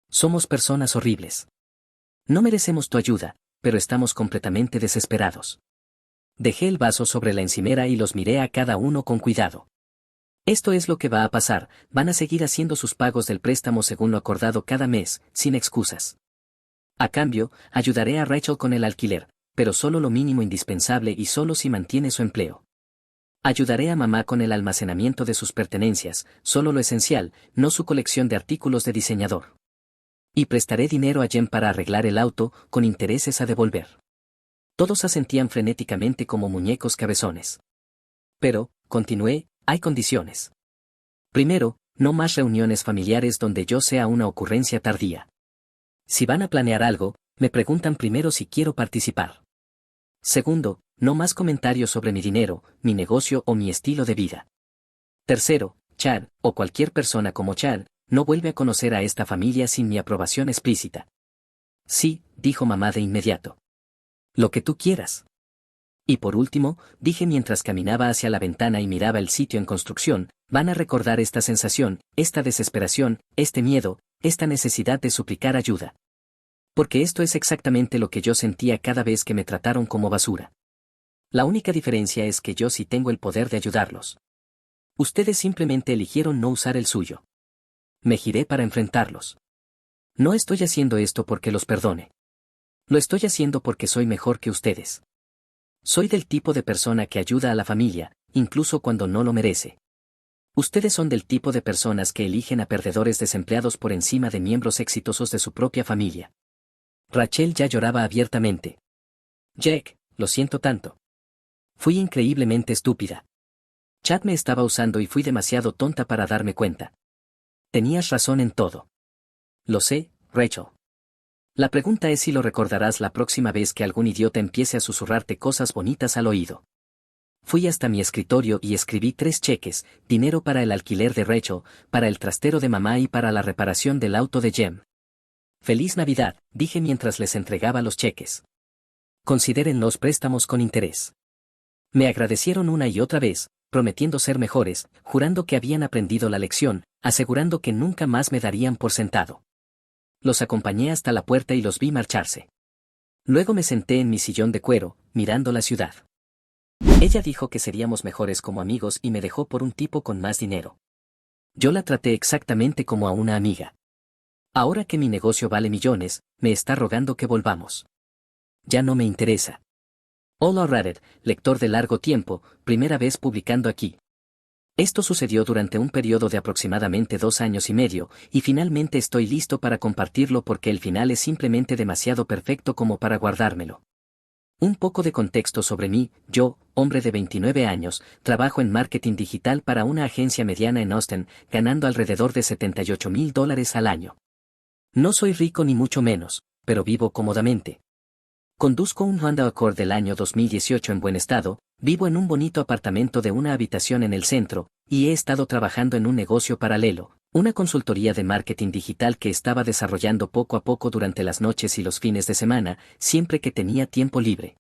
Somos personas horribles. No merecemos tu ayuda, pero estamos completamente desesperados. Dejé el vaso sobre la encimera y los miré a cada uno con cuidado. Esto es lo que va a pasar, van a seguir haciendo sus pagos del préstamo según lo acordado cada mes, sin excusas. A cambio, ayudaré a Rachel con el alquiler, pero solo lo mínimo indispensable y solo si mantiene su empleo. Ayudaré a mamá con el almacenamiento de sus pertenencias, solo lo esencial, no su colección de artículos de diseñador. Y prestaré dinero a Jem para arreglar el auto, con intereses a devolver. Todos asentían frenéticamente como muñecos cabezones. Pero, continué, hay condiciones. Primero, no más reuniones familiares donde yo sea una ocurrencia tardía. Si van a planear algo, me preguntan primero si quiero participar. Segundo, no más comentarios sobre mi dinero, mi negocio o mi estilo de vida. Tercero, Chad, o cualquier persona como Chad, no vuelve a conocer a esta familia sin mi aprobación explícita. Sí, dijo mamá de inmediato. Lo que tú quieras. Y por último, dije mientras caminaba hacia la ventana y miraba el sitio en construcción, van a recordar esta sensación, esta desesperación, este miedo, esta necesidad de suplicar ayuda. Porque esto es exactamente lo que yo sentía cada vez que me trataron como basura. La única diferencia es que yo sí tengo el poder de ayudarlos. Ustedes simplemente eligieron no usar el suyo. Me giré para enfrentarlos. No estoy haciendo esto porque los perdone. Lo estoy haciendo porque soy mejor que ustedes. Soy del tipo de persona que ayuda a la familia, incluso cuando no lo merece. Ustedes son del tipo de personas que eligen a perdedores desempleados por encima de miembros exitosos de su propia familia. Rachel ya lloraba abiertamente. Jack, lo siento tanto. Fui increíblemente estúpida. Chad me estaba usando y fui demasiado tonta para darme cuenta. Tenías razón en todo. Lo sé, Rachel. La pregunta es si lo recordarás la próxima vez que algún idiota empiece a susurrarte cosas bonitas al oído. Fui hasta mi escritorio y escribí 3 cheques, dinero para el alquiler de Rachel, para el trastero de mamá y para la reparación del auto de Jem. Feliz Navidad, dije mientras les entregaba los cheques. Consideren los préstamos con interés. Me agradecieron una y otra vez, prometiendo ser mejores, jurando que habían aprendido la lección, asegurando que nunca más me darían por sentado. Los acompañé hasta la puerta y los vi marcharse. Luego me senté en mi sillón de cuero, mirando la ciudad. Ella dijo que seríamos mejores como amigos y me dejó por un tipo con más dinero. Yo la traté exactamente como a una amiga. Ahora que mi negocio vale millones, me está rogando que volvamos. Ya no me interesa. Hola Reddit, lector de largo tiempo, primera vez publicando aquí. Esto sucedió durante un periodo de aproximadamente 2 años y medio, y finalmente estoy listo para compartirlo porque el final es simplemente demasiado perfecto como para guardármelo. Un poco de contexto sobre mí: yo, hombre de 29 años, trabajo en marketing digital para una agencia mediana en Austin, ganando alrededor de $78,000 al año. No soy rico ni mucho menos, pero vivo cómodamente. Conduzco un Honda Accord del año 2018 en buen estado, vivo en un bonito apartamento de una habitación en el centro, y he estado trabajando en un negocio paralelo, una consultoría de marketing digital que estaba desarrollando poco a poco durante las noches y los fines de semana, siempre que tenía tiempo libre.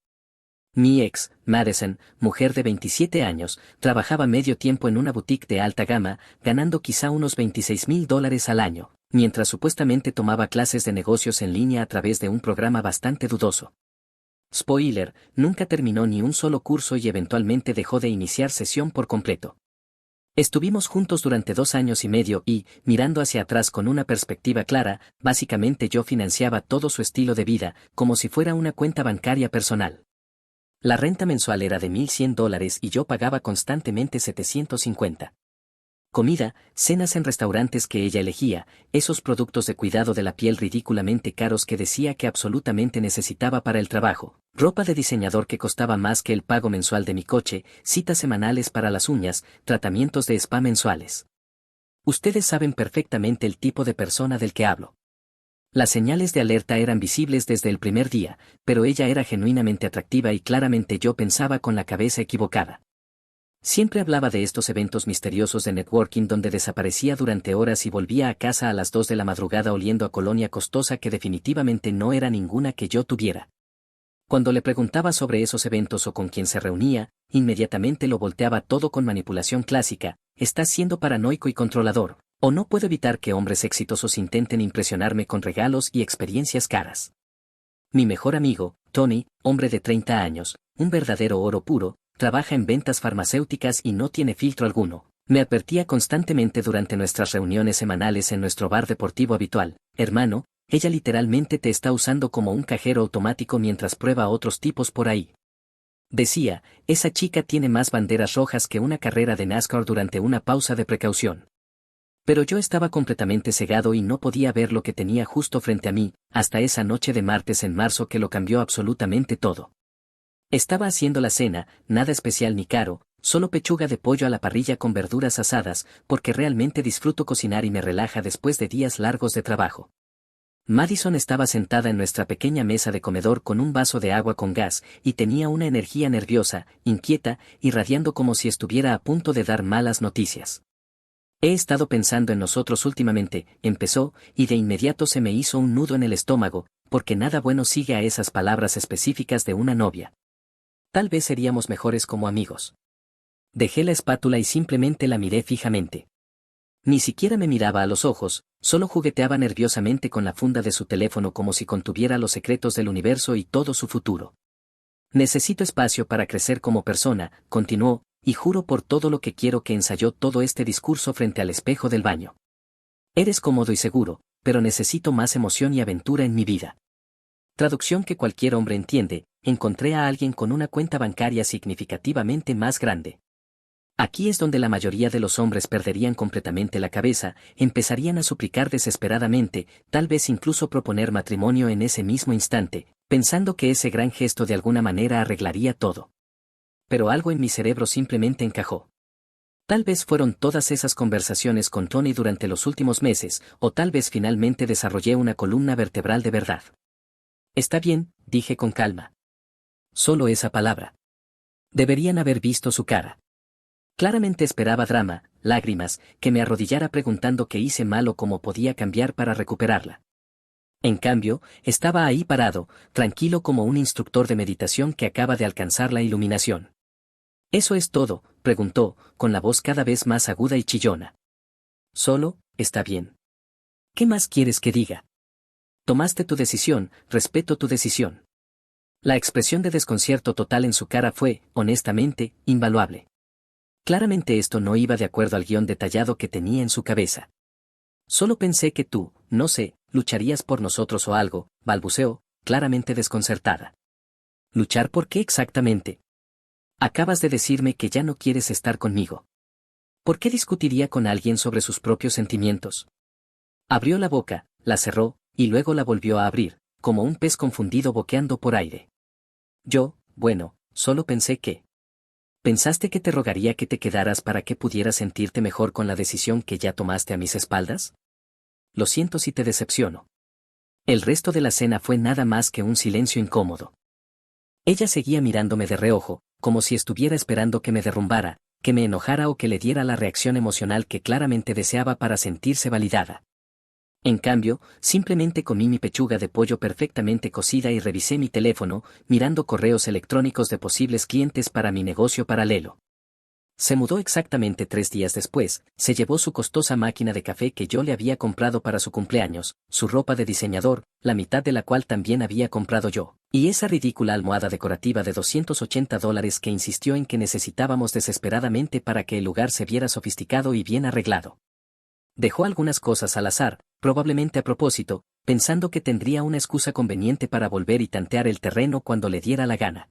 Mi ex, Madison, mujer de 27 años, trabajaba medio tiempo en una boutique de alta gama, ganando quizá unos $26,000 al año, mientras supuestamente tomaba clases de negocios en línea a través de un programa bastante dudoso. Spoiler, nunca terminó ni un solo curso y eventualmente dejó de iniciar sesión por completo. Estuvimos juntos durante 2 años y medio y, mirando hacia atrás con una perspectiva clara, básicamente yo financiaba todo su estilo de vida, como si fuera una cuenta bancaria personal. La renta mensual era de $1,100 y yo pagaba constantemente 750. Comida, cenas en restaurantes que ella elegía, esos productos de cuidado de la piel ridículamente caros que decía que absolutamente necesitaba para el trabajo, ropa de diseñador que costaba más que el pago mensual de mi coche, citas semanales para las uñas, tratamientos de spa mensuales. Ustedes saben perfectamente el tipo de persona del que hablo. Las señales de alerta eran visibles desde el primer día, pero ella era genuinamente atractiva y claramente yo pensaba con la cabeza equivocada. Siempre hablaba de estos eventos misteriosos de networking donde desaparecía durante horas y volvía a casa a las 2 de la madrugada oliendo a colonia costosa que definitivamente no era ninguna que yo tuviera. Cuando le preguntaba sobre esos eventos o con quién se reunía, inmediatamente lo volteaba todo con manipulación clásica: estás siendo paranoico y controlador, o no puedo evitar que hombres exitosos intenten impresionarme con regalos y experiencias caras. Mi mejor amigo, Tony, hombre de 30 años, un verdadero oro puro, trabaja en ventas farmacéuticas y no tiene filtro alguno. Me advertía constantemente durante nuestras reuniones semanales en nuestro bar deportivo habitual: hermano, ella literalmente te está usando como un cajero automático mientras prueba a otros tipos por ahí. Decía, esa chica tiene más banderas rojas que una carrera de NASCAR durante una pausa de precaución. Pero yo estaba completamente cegado y no podía ver lo que tenía justo frente a mí, hasta esa noche de martes en marzo que lo cambió absolutamente todo. Estaba haciendo la cena, nada especial ni caro, solo pechuga de pollo a la parrilla con verduras asadas, porque realmente disfruto cocinar y me relaja después de días largos de trabajo. Madison estaba sentada en nuestra pequeña mesa de comedor con un vaso de agua con gas, y tenía una energía nerviosa, inquieta, irradiando como si estuviera a punto de dar malas noticias. He estado pensando en nosotros últimamente, empezó, y de inmediato se me hizo un nudo en el estómago, porque nada bueno sigue a esas palabras específicas de una novia. Tal vez seríamos mejores como amigos. Dejé la espátula y simplemente la miré fijamente. Ni siquiera me miraba a los ojos, solo jugueteaba nerviosamente con la funda de su teléfono como si contuviera los secretos del universo y todo su futuro. Necesito espacio para crecer como persona, continuó, y juro por todo lo que quiero que ensayó todo este discurso frente al espejo del baño. Eres cómodo y seguro, pero necesito más emoción y aventura en mi vida. Traducción que cualquier hombre entiende, encontré a alguien con una cuenta bancaria significativamente más grande. Aquí es donde la mayoría de los hombres perderían completamente la cabeza, empezarían a suplicar desesperadamente, tal vez incluso proponer matrimonio en ese mismo instante, pensando que ese gran gesto de alguna manera arreglaría todo. Pero algo en mi cerebro simplemente encajó. Tal vez fueron todas esas conversaciones con Tony durante los últimos meses, o tal vez finalmente desarrollé una columna vertebral de verdad. Está bien, dije con calma. Solo esa palabra. Deberían haber visto su cara. Claramente esperaba drama, lágrimas, que me arrodillara preguntando qué hice mal o cómo podía cambiar para recuperarla. En cambio, estaba ahí parado, tranquilo como un instructor de meditación que acaba de alcanzar la iluminación. ¿Eso es todo?, preguntó, con la voz cada vez más aguda y chillona. Solo, está bien. ¿Qué más quieres que diga? Tomaste tu decisión, respeto tu decisión. La expresión de desconcierto total en su cara fue, honestamente, invaluable. Claramente esto no iba de acuerdo al guión detallado que tenía en su cabeza. Solo pensé que tú, no sé, lucharías por nosotros o algo, balbuceó, claramente desconcertada. ¿Luchar por qué exactamente? Acabas de decirme que ya no quieres estar conmigo. ¿Por qué discutiría con alguien sobre sus propios sentimientos? Abrió la boca, la cerró, y luego la volvió a abrir, como un pez confundido boqueando por aire. Bueno, solo pensé que... ¿Pensaste que te rogaría que te quedaras para que pudieras sentirte mejor con la decisión que ya tomaste a mis espaldas? Lo siento si te decepciono. El resto de la cena fue nada más que un silencio incómodo. Ella seguía mirándome de reojo, como si estuviera esperando que me derrumbara, que me enojara o que le diera la reacción emocional que claramente deseaba para sentirse validada. En cambio, simplemente comí mi pechuga de pollo perfectamente cocida y revisé mi teléfono, mirando correos electrónicos de posibles clientes para mi negocio paralelo. Se mudó exactamente 3 días después, se llevó su costosa máquina de café que yo le había comprado para su cumpleaños, su ropa de diseñador, la mitad de la cual también había comprado yo, y esa ridícula almohada decorativa de $280 que insistió en que necesitábamos desesperadamente para que el lugar se viera sofisticado y bien arreglado. Dejó algunas cosas al azar, probablemente a propósito, pensando que tendría una excusa conveniente para volver y tantear el terreno cuando le diera la gana.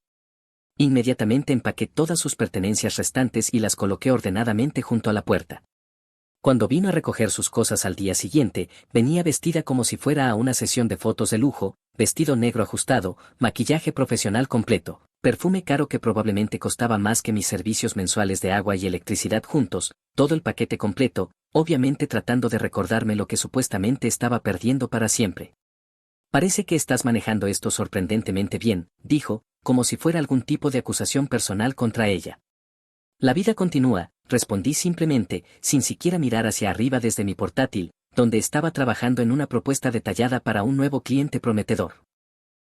Inmediatamente empaqué todas sus pertenencias restantes y las coloqué ordenadamente junto a la puerta. Cuando vino a recoger sus cosas al día siguiente, venía vestida como si fuera a una sesión de fotos de lujo, vestido negro ajustado, maquillaje profesional completo, perfume caro que probablemente costaba más que mis servicios mensuales de agua y electricidad juntos, todo el paquete completo, obviamente tratando de recordarme lo que supuestamente estaba perdiendo para siempre. Parece que estás manejando esto sorprendentemente bien, dijo, como si fuera algún tipo de acusación personal contra ella. La vida continúa, respondí simplemente, sin siquiera mirar hacia arriba desde mi portátil, donde estaba trabajando en una propuesta detallada para un nuevo cliente prometedor.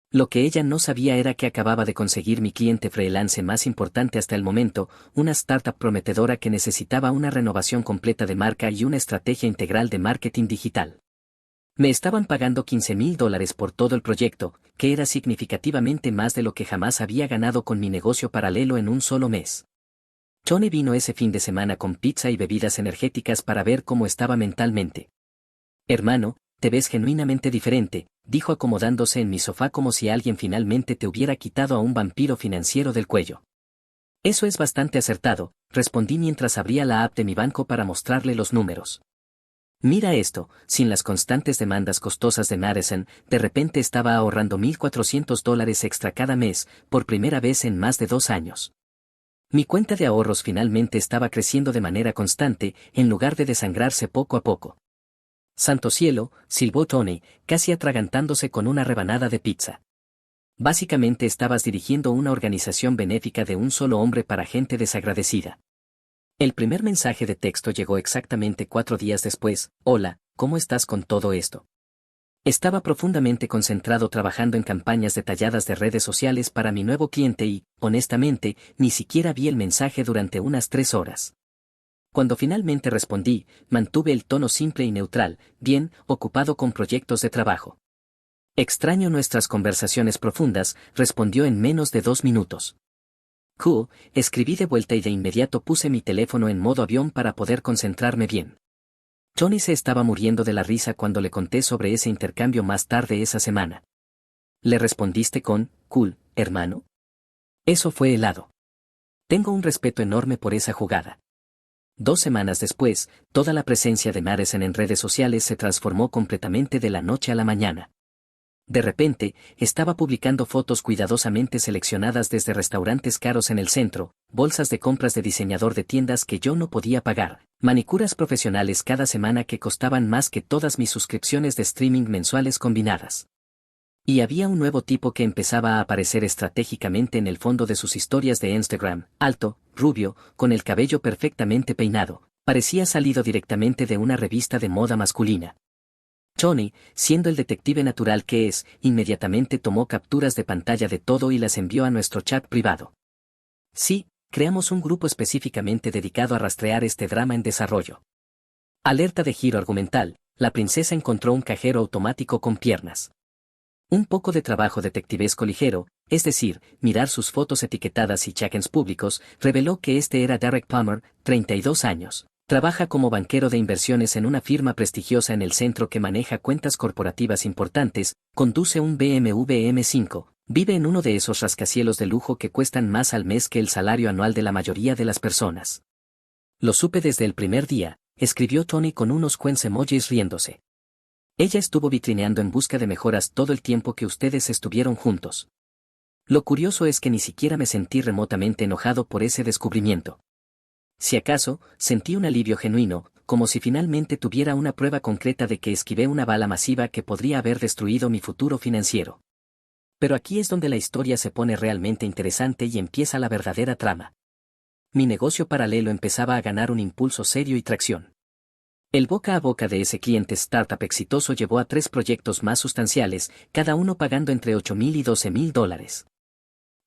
Lo que ella no sabía era que acababa de conseguir mi cliente freelance más importante hasta el momento, una startup prometedora que necesitaba una renovación completa de marca y una estrategia integral de marketing digital. Me estaban pagando $15,000 por todo el proyecto, que era significativamente más de lo que jamás había ganado con mi negocio paralelo en un solo mes. Tony vino ese fin de semana con pizza y bebidas energéticas para ver cómo estaba mentalmente. Hermano, te ves genuinamente diferente, dijo acomodándose en mi sofá como si alguien finalmente te hubiera quitado a un vampiro financiero del cuello. Eso es bastante acertado, respondí mientras abría la app de mi banco para mostrarle los números. Mira esto, sin las constantes demandas costosas de Madison, de repente estaba ahorrando $1,400 extra cada mes, por primera vez en más de 2 años. Mi cuenta de ahorros finalmente estaba creciendo de manera constante, en lugar de desangrarse poco a poco. Santo cielo, silbó Tony, casi atragantándose con una rebanada de pizza. Básicamente estabas dirigiendo una organización benéfica de un solo hombre para gente desagradecida. El primer mensaje de texto llegó exactamente 4 días después. Hola, ¿cómo estás con todo esto? Estaba profundamente concentrado trabajando en campañas detalladas de redes sociales para mi nuevo cliente y, honestamente, ni siquiera vi el mensaje durante unas 3 horas. Cuando finalmente respondí, mantuve el tono simple y neutral, bien, ocupado con proyectos de trabajo. Extraño nuestras conversaciones profundas, respondió en menos de 2 minutos. Cool, escribí de vuelta y de inmediato puse mi teléfono en modo avión para poder concentrarme bien. Johnny se estaba muriendo de la risa cuando le conté sobre ese intercambio más tarde esa semana. Le respondiste con, cool, hermano. Eso fue helado. Tengo un respeto enorme por esa jugada. 2 semanas después, toda la presencia de Madison en redes sociales se transformó completamente de la noche a la mañana. De repente, estaba publicando fotos cuidadosamente seleccionadas desde restaurantes caros en el centro, bolsas de compras de diseñador de tiendas que yo no podía pagar, manicuras profesionales cada semana que costaban más que todas mis suscripciones de streaming mensuales combinadas. Y había un nuevo tipo que empezaba a aparecer estratégicamente en el fondo de sus historias de Instagram, alto, rubio, con el cabello perfectamente peinado, parecía salido directamente de una revista de moda masculina. Johnny, siendo el detective natural que es, inmediatamente tomó capturas de pantalla de todo y las envió a nuestro chat privado. Sí, creamos un grupo específicamente dedicado a rastrear este drama en desarrollo. Alerta de giro argumental, la princesa encontró un cajero automático con piernas. Un poco de trabajo detectivesco ligero, es decir, mirar sus fotos etiquetadas y check-ins públicos, reveló que este era Derek Palmer, 32 años. Trabaja como banquero de inversiones en una firma prestigiosa en el centro que maneja cuentas corporativas importantes, conduce un BMW M5, vive en uno de esos rascacielos de lujo que cuestan más al mes que el salario anual de la mayoría de las personas. Lo supe desde el primer día, escribió Tony con unos cuantos emojis riéndose. Ella estuvo vitrineando en busca de mejoras todo el tiempo que ustedes estuvieron juntos. Lo curioso es que ni siquiera me sentí remotamente enojado por ese descubrimiento. Si acaso, sentí un alivio genuino, como si finalmente tuviera una prueba concreta de que esquivé una bala masiva que podría haber destruido mi futuro financiero. Pero aquí es donde la historia se pone realmente interesante y empieza la verdadera trama. Mi negocio paralelo empezaba a ganar un impulso serio y tracción. El boca a boca de ese cliente startup exitoso llevó a 3 proyectos más sustanciales, cada uno pagando entre $8,000 y $12,000.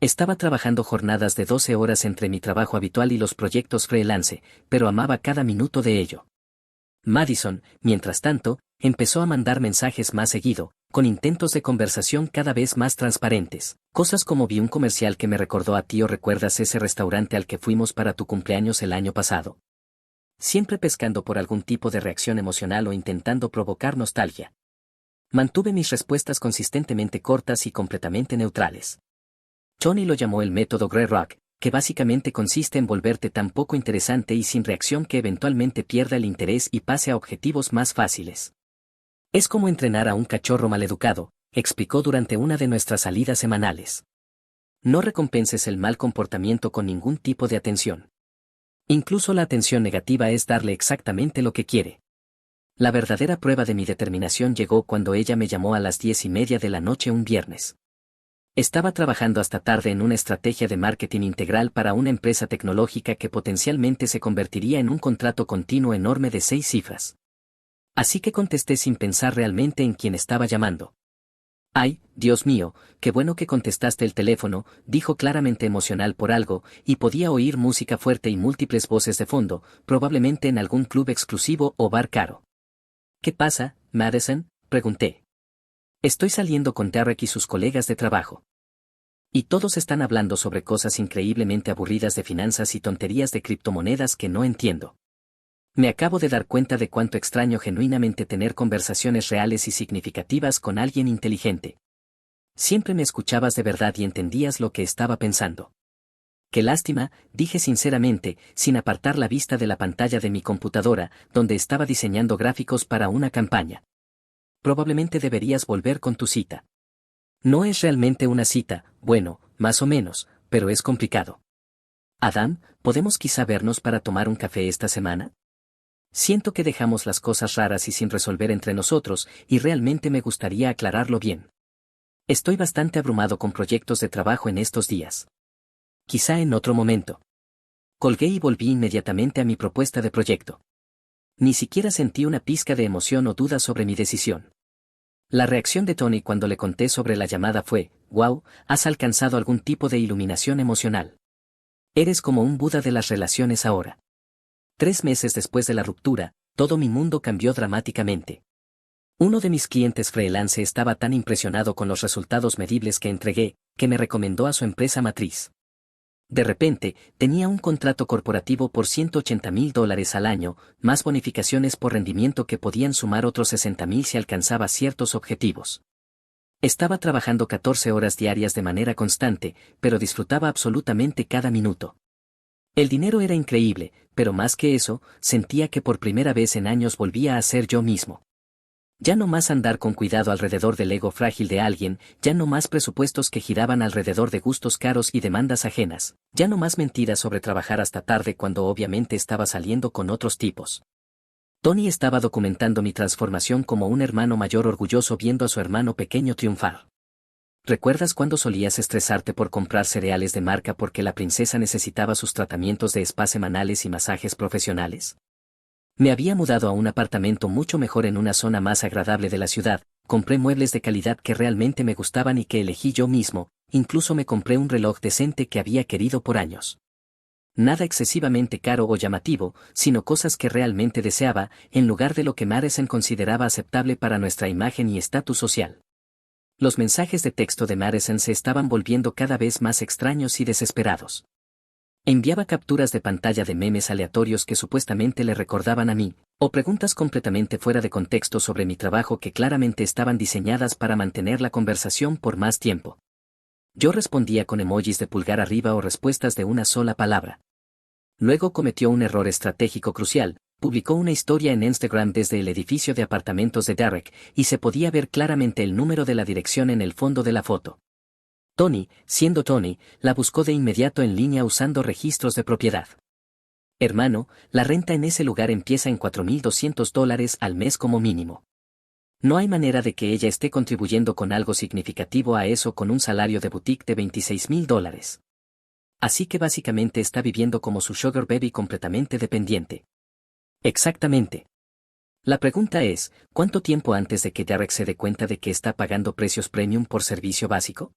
Estaba trabajando jornadas de 12 horas entre mi trabajo habitual y los proyectos freelance, pero amaba cada minuto de ello. Madison, mientras tanto, empezó a mandar mensajes más seguido, con intentos de conversación cada vez más transparentes. Cosas como vi un comercial que me recordó a ti o recuerdas ese restaurante al que fuimos para tu cumpleaños el año pasado. Siempre pescando por algún tipo de reacción emocional o intentando provocar nostalgia. Mantuve mis respuestas consistentemente cortas y completamente neutrales. Johnny lo llamó el método Grey Rock, que básicamente consiste en volverte tan poco interesante y sin reacción que eventualmente pierda el interés y pase a objetivos más fáciles. Es como entrenar a un cachorro maleducado, explicó durante una de nuestras salidas semanales. No recompenses el mal comportamiento con ningún tipo de atención. Incluso la atención negativa es darle exactamente lo que quiere. La verdadera prueba de mi determinación llegó cuando ella me llamó a las 10:30 de la noche un viernes. Estaba trabajando hasta tarde en una estrategia de marketing integral para una empresa tecnológica que potencialmente se convertiría en un contrato continuo enorme de 6 cifras. Así que contesté sin pensar realmente en quién estaba llamando. Ay, Dios mío, qué bueno que contestaste el teléfono, dijo claramente emocional por algo, y podía oír música fuerte y múltiples voces de fondo, probablemente en algún club exclusivo o bar caro. ¿Qué pasa, Madison?, pregunté. Estoy saliendo con Derek y sus colegas de trabajo. Y todos están hablando sobre cosas increíblemente aburridas de finanzas y tonterías de criptomonedas que no entiendo. Me acabo de dar cuenta de cuánto extraño genuinamente tener conversaciones reales y significativas con alguien inteligente. Siempre me escuchabas de verdad y entendías lo que estaba pensando. Qué lástima, dije sinceramente, sin apartar la vista de la pantalla de mi computadora, donde estaba diseñando gráficos para una campaña. Probablemente deberías volver con tu cita. No es realmente una cita, bueno, más o menos, pero es complicado. Adam, ¿podemos quizá vernos para tomar un café esta semana? Siento que dejamos las cosas raras y sin resolver entre nosotros, y realmente me gustaría aclararlo bien. Estoy bastante abrumado con proyectos de trabajo en estos días. Quizá en otro momento. Colgué y volví inmediatamente a mi propuesta de proyecto. Ni siquiera sentí una pizca de emoción o duda sobre mi decisión. La reacción de Tony cuando le conté sobre la llamada fue, wow, has alcanzado algún tipo de iluminación emocional. Eres como un Buda de las relaciones ahora. 3 meses después de la ruptura, todo mi mundo cambió dramáticamente. Uno de mis clientes freelance estaba tan impresionado con los resultados medibles que entregué, que me recomendó a su empresa matriz. De repente, tenía un contrato corporativo por $180,000 al año, más bonificaciones por rendimiento que podían sumar otros 60,000 si alcanzaba ciertos objetivos. Estaba trabajando 14 horas diarias de manera constante, pero disfrutaba absolutamente cada minuto. El dinero era increíble, pero más que eso, sentía que por primera vez en años volvía a ser yo mismo. Ya no más andar con cuidado alrededor del ego frágil de alguien, ya no más presupuestos que giraban alrededor de gustos caros y demandas ajenas, ya no más mentiras sobre trabajar hasta tarde cuando obviamente estaba saliendo con otros tipos. Tony estaba documentando mi transformación como un hermano mayor orgulloso viendo a su hermano pequeño triunfar. ¿Recuerdas cuando solías estresarte por comprar cereales de marca porque la princesa necesitaba sus tratamientos de spa semanales y masajes profesionales? Me había mudado a un apartamento mucho mejor en una zona más agradable de la ciudad, compré muebles de calidad que realmente me gustaban y que elegí yo mismo, incluso me compré un reloj decente que había querido por años. Nada excesivamente caro o llamativo, sino cosas que realmente deseaba, en lugar de lo que Madison consideraba aceptable para nuestra imagen y estatus social. Los mensajes de texto de Madison se estaban volviendo cada vez más extraños y desesperados. Enviaba capturas de pantalla de memes aleatorios que supuestamente le recordaban a mí, o preguntas completamente fuera de contexto sobre mi trabajo que claramente estaban diseñadas para mantener la conversación por más tiempo. Yo respondía con emojis de pulgar arriba o respuestas de una sola palabra. Luego cometió un error estratégico crucial, publicó una historia en Instagram desde el edificio de apartamentos de Derek, y se podía ver claramente el número de la dirección en el fondo de la foto. Tony, siendo Tony, la buscó de inmediato en línea usando registros de propiedad. Hermano, la renta en ese lugar empieza en $4,200 al mes como mínimo. No hay manera de que ella esté contribuyendo con algo significativo a eso con un salario de boutique de $26,000. Así que básicamente está viviendo como su sugar baby completamente dependiente. Exactamente. La pregunta es, ¿cuánto tiempo antes de que Derek se dé cuenta de que está pagando precios premium por servicio básico?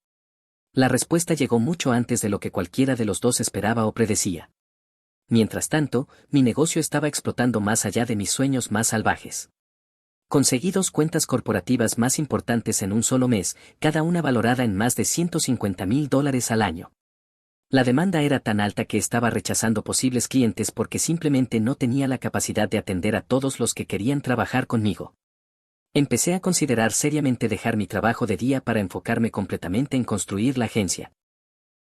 La respuesta llegó mucho antes de lo que cualquiera de los dos esperaba o predecía. Mientras tanto, mi negocio estaba explotando más allá de mis sueños más salvajes. Conseguí 2 cuentas corporativas más importantes en un solo mes, cada una valorada en más de $150,000 al año. La demanda era tan alta que estaba rechazando posibles clientes porque simplemente no tenía la capacidad de atender a todos los que querían trabajar conmigo. Empecé a considerar seriamente dejar mi trabajo de día para enfocarme completamente en construir la agencia.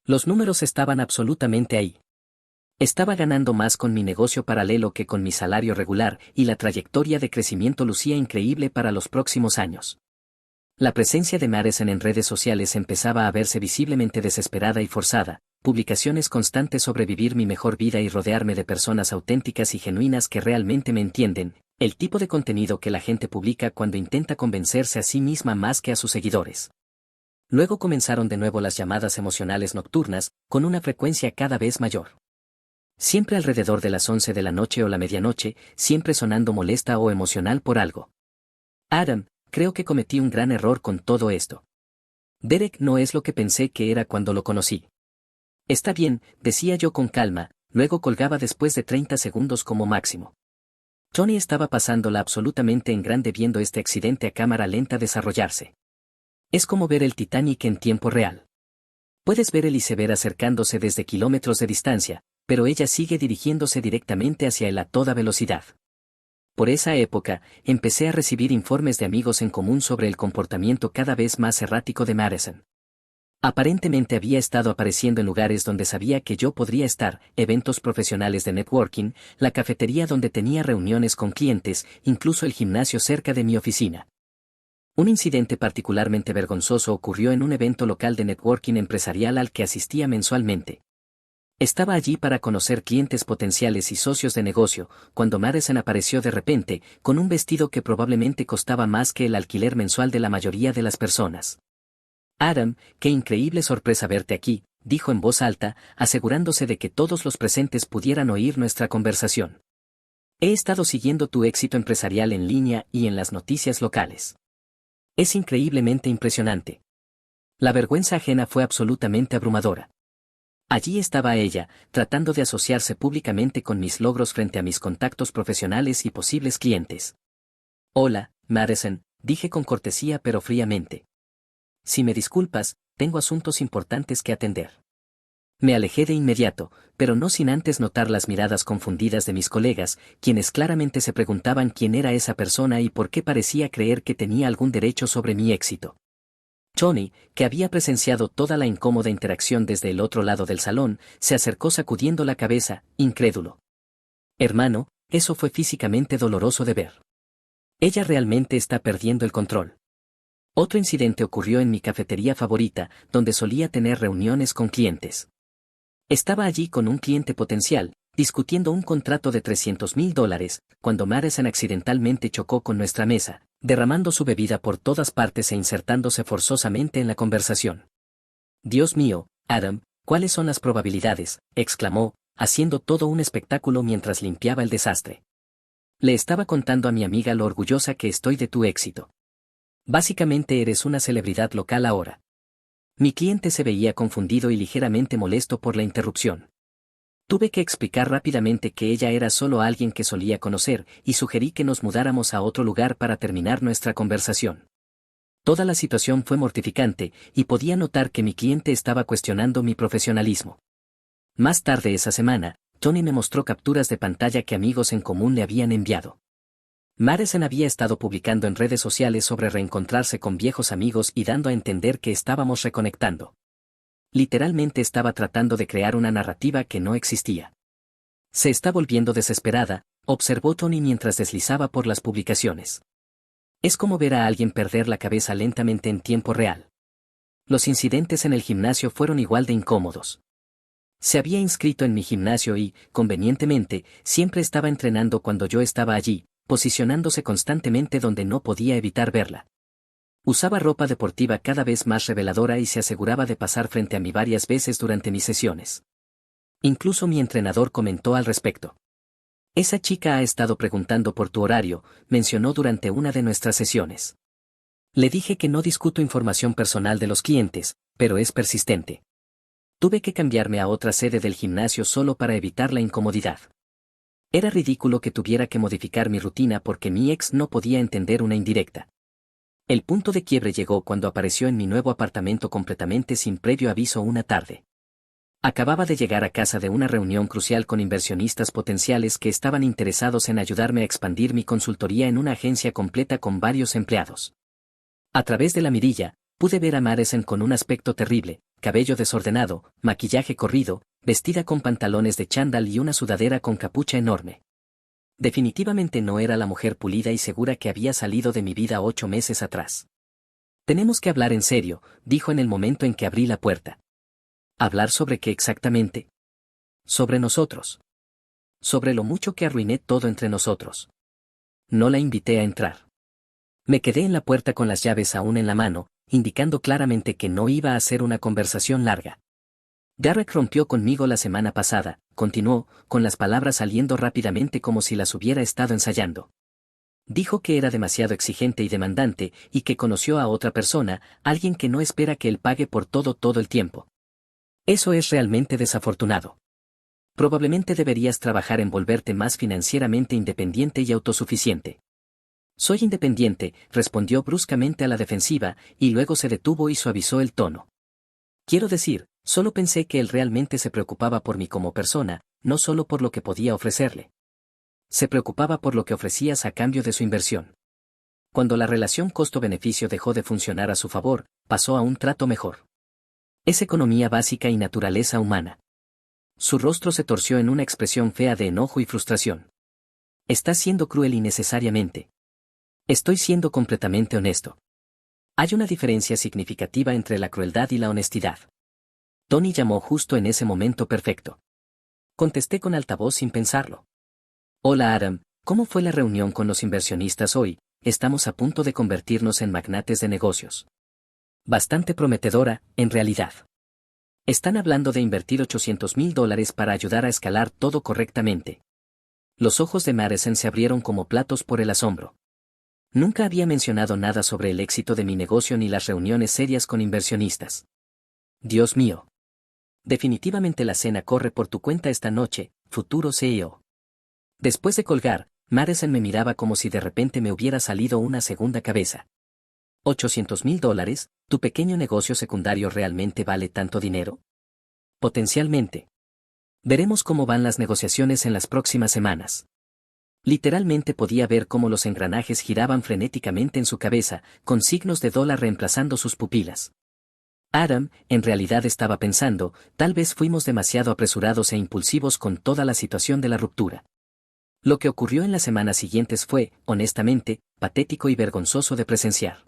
Los números estaban absolutamente ahí. Estaba ganando más con mi negocio paralelo que con mi salario regular, y la trayectoria de crecimiento lucía increíble para los próximos años. La presencia de Madison en redes sociales empezaba a verse visiblemente desesperada y forzada, publicaciones constantes sobre vivir mi mejor vida y rodearme de personas auténticas y genuinas que realmente me entienden, el tipo de contenido que la gente publica cuando intenta convencerse a sí misma más que a sus seguidores. Luego comenzaron de nuevo las llamadas emocionales nocturnas, con una frecuencia cada vez mayor. Siempre alrededor de las 11 de la noche o la medianoche, siempre sonando molesta o emocional por algo. Adam, creo que cometí un gran error con todo esto. Derek no es lo que pensé que era cuando lo conocí. Está bien, decía yo con calma, luego colgaba después de 30 segundos como máximo. Tony estaba pasándola absolutamente en grande viendo este accidente a cámara lenta desarrollarse. Es como ver el Titanic en tiempo real. Puedes ver el iceberg acercándose desde kilómetros de distancia, pero ella sigue dirigiéndose directamente hacia él a toda velocidad. Por esa época, empecé a recibir informes de amigos en común sobre el comportamiento cada vez más errático de Madison. Aparentemente había estado apareciendo en lugares donde sabía que yo podría estar, eventos profesionales de networking, la cafetería donde tenía reuniones con clientes, incluso el gimnasio cerca de mi oficina. Un incidente particularmente vergonzoso ocurrió en un evento local de networking empresarial al que asistía mensualmente. Estaba allí para conocer clientes potenciales y socios de negocio, cuando Madison apareció de repente, con un vestido que probablemente costaba más que el alquiler mensual de la mayoría de las personas. Adam, qué increíble sorpresa verte aquí, dijo en voz alta, asegurándose de que todos los presentes pudieran oír nuestra conversación. He estado siguiendo tu éxito empresarial en línea y en las noticias locales. Es increíblemente impresionante. La vergüenza ajena fue absolutamente abrumadora. Allí estaba ella, tratando de asociarse públicamente con mis logros frente a mis contactos profesionales y posibles clientes. Hola, Madison, dije con cortesía pero fríamente. Si me disculpas, tengo asuntos importantes que atender. Me alejé de inmediato, pero no sin antes notar las miradas confundidas de mis colegas, quienes claramente se preguntaban quién era esa persona y por qué parecía creer que tenía algún derecho sobre mi éxito. Tony, que había presenciado toda la incómoda interacción desde el otro lado del salón, se acercó sacudiendo la cabeza, incrédulo. Hermano, eso fue físicamente doloroso de ver. Ella realmente está perdiendo el control. Otro incidente ocurrió en mi cafetería favorita, donde solía tener reuniones con clientes. Estaba allí con un cliente potencial, discutiendo un contrato de $300,000, cuando Madison accidentalmente chocó con nuestra mesa, derramando su bebida por todas partes e insertándose forzosamente en la conversación. Dios mío, Adam, ¿cuáles son las probabilidades?, exclamó, haciendo todo un espectáculo mientras limpiaba el desastre. Le estaba contando a mi amiga lo orgullosa que estoy de tu éxito. Básicamente eres una celebridad local ahora. Mi cliente se veía confundido y ligeramente molesto por la interrupción. Tuve que explicar rápidamente que ella era solo alguien que solía conocer, y sugerí que nos mudáramos a otro lugar para terminar nuestra conversación. Toda la situación fue mortificante, y podía notar que mi cliente estaba cuestionando mi profesionalismo. Más tarde esa semana, Tony me mostró capturas de pantalla que amigos en común le habían enviado. Madison había estado publicando en redes sociales sobre reencontrarse con viejos amigos y dando a entender que estábamos reconectando. Literalmente estaba tratando de crear una narrativa que no existía. Se está volviendo desesperada, observó Tony mientras deslizaba por las publicaciones. Es como ver a alguien perder la cabeza lentamente en tiempo real. Los incidentes en el gimnasio fueron igual de incómodos. Se había inscrito en mi gimnasio y, convenientemente, siempre estaba entrenando cuando yo estaba allí, posicionándose constantemente donde no podía evitar verla. Usaba ropa deportiva cada vez más reveladora y se aseguraba de pasar frente a mí varias veces durante mis sesiones. Incluso mi entrenador comentó al respecto. Esa chica ha estado preguntando por tu horario, mencionó durante una de nuestras sesiones. Le dije que no discuto información personal de los clientes, pero es persistente. Tuve que cambiarme a otra sede del gimnasio solo para evitar la incomodidad. Era ridículo que tuviera que modificar mi rutina porque mi ex no podía entender una indirecta. El punto de quiebre llegó cuando apareció en mi nuevo apartamento completamente sin previo aviso una tarde. Acababa de llegar a casa de una reunión crucial con inversionistas potenciales que estaban interesados en ayudarme a expandir mi consultoría en una agencia completa con varios empleados. A través de la mirilla, pude ver a Madison con un aspecto terrible, cabello desordenado, maquillaje corrido, vestida con pantalones de chándal y una sudadera con capucha enorme. Definitivamente no era la mujer pulida y segura que había salido de mi vida 8 meses atrás. Tenemos que hablar en serio, dijo en el momento en que abrí la puerta. ¿Hablar sobre qué exactamente? Sobre nosotros. Sobre lo mucho que arruiné todo entre nosotros. No la invité a entrar. Me quedé en la puerta con las llaves aún en la mano, indicando claramente que no iba a ser una conversación larga. Garrett rompió conmigo la semana pasada, continuó, con las palabras saliendo rápidamente como si las hubiera estado ensayando. Dijo que era demasiado exigente y demandante, y que conoció a otra persona, alguien que no espera que él pague por todo el tiempo. Eso es realmente desafortunado. Probablemente deberías trabajar en volverte más financieramente independiente y autosuficiente. Soy independiente, respondió bruscamente a la defensiva, y luego se detuvo y suavizó el tono. Quiero decir, solo pensé que él realmente se preocupaba por mí como persona, no solo por lo que podía ofrecerle. Se preocupaba por lo que ofrecías a cambio de su inversión. Cuando la relación costo-beneficio dejó de funcionar a su favor, pasó a un trato mejor. Es economía básica y naturaleza humana. Su rostro se torció en una expresión fea de enojo y frustración. Estás siendo cruel innecesariamente. Estoy siendo completamente honesto. Hay una diferencia significativa entre la crueldad y la honestidad. Tony llamó justo en ese momento perfecto. Contesté con altavoz sin pensarlo. Hola Adam, ¿cómo fue la reunión con los inversionistas hoy? Estamos a punto de convertirnos en magnates de negocios. Bastante prometedora, en realidad. Están hablando de invertir $800,000 para ayudar a escalar todo correctamente. Los ojos de Madison se abrieron como platos por el asombro. Nunca había mencionado nada sobre el éxito de mi negocio ni las reuniones serias con inversionistas. Dios mío. Definitivamente la cena corre por tu cuenta esta noche, futuro CEO. Después de colgar, Madison me miraba como si de repente me hubiera salido una segunda cabeza. $800,000, ¿tu pequeño negocio secundario realmente vale tanto dinero? Potencialmente. Veremos cómo van las negociaciones en las próximas semanas. Literalmente podía ver cómo los engranajes giraban frenéticamente en su cabeza, con signos de dólar reemplazando sus pupilas. Adam, en realidad estaba pensando, tal vez fuimos demasiado apresurados e impulsivos con toda la situación de la ruptura. Lo que ocurrió en las semanas siguientes fue, honestamente, patético y vergonzoso de presenciar.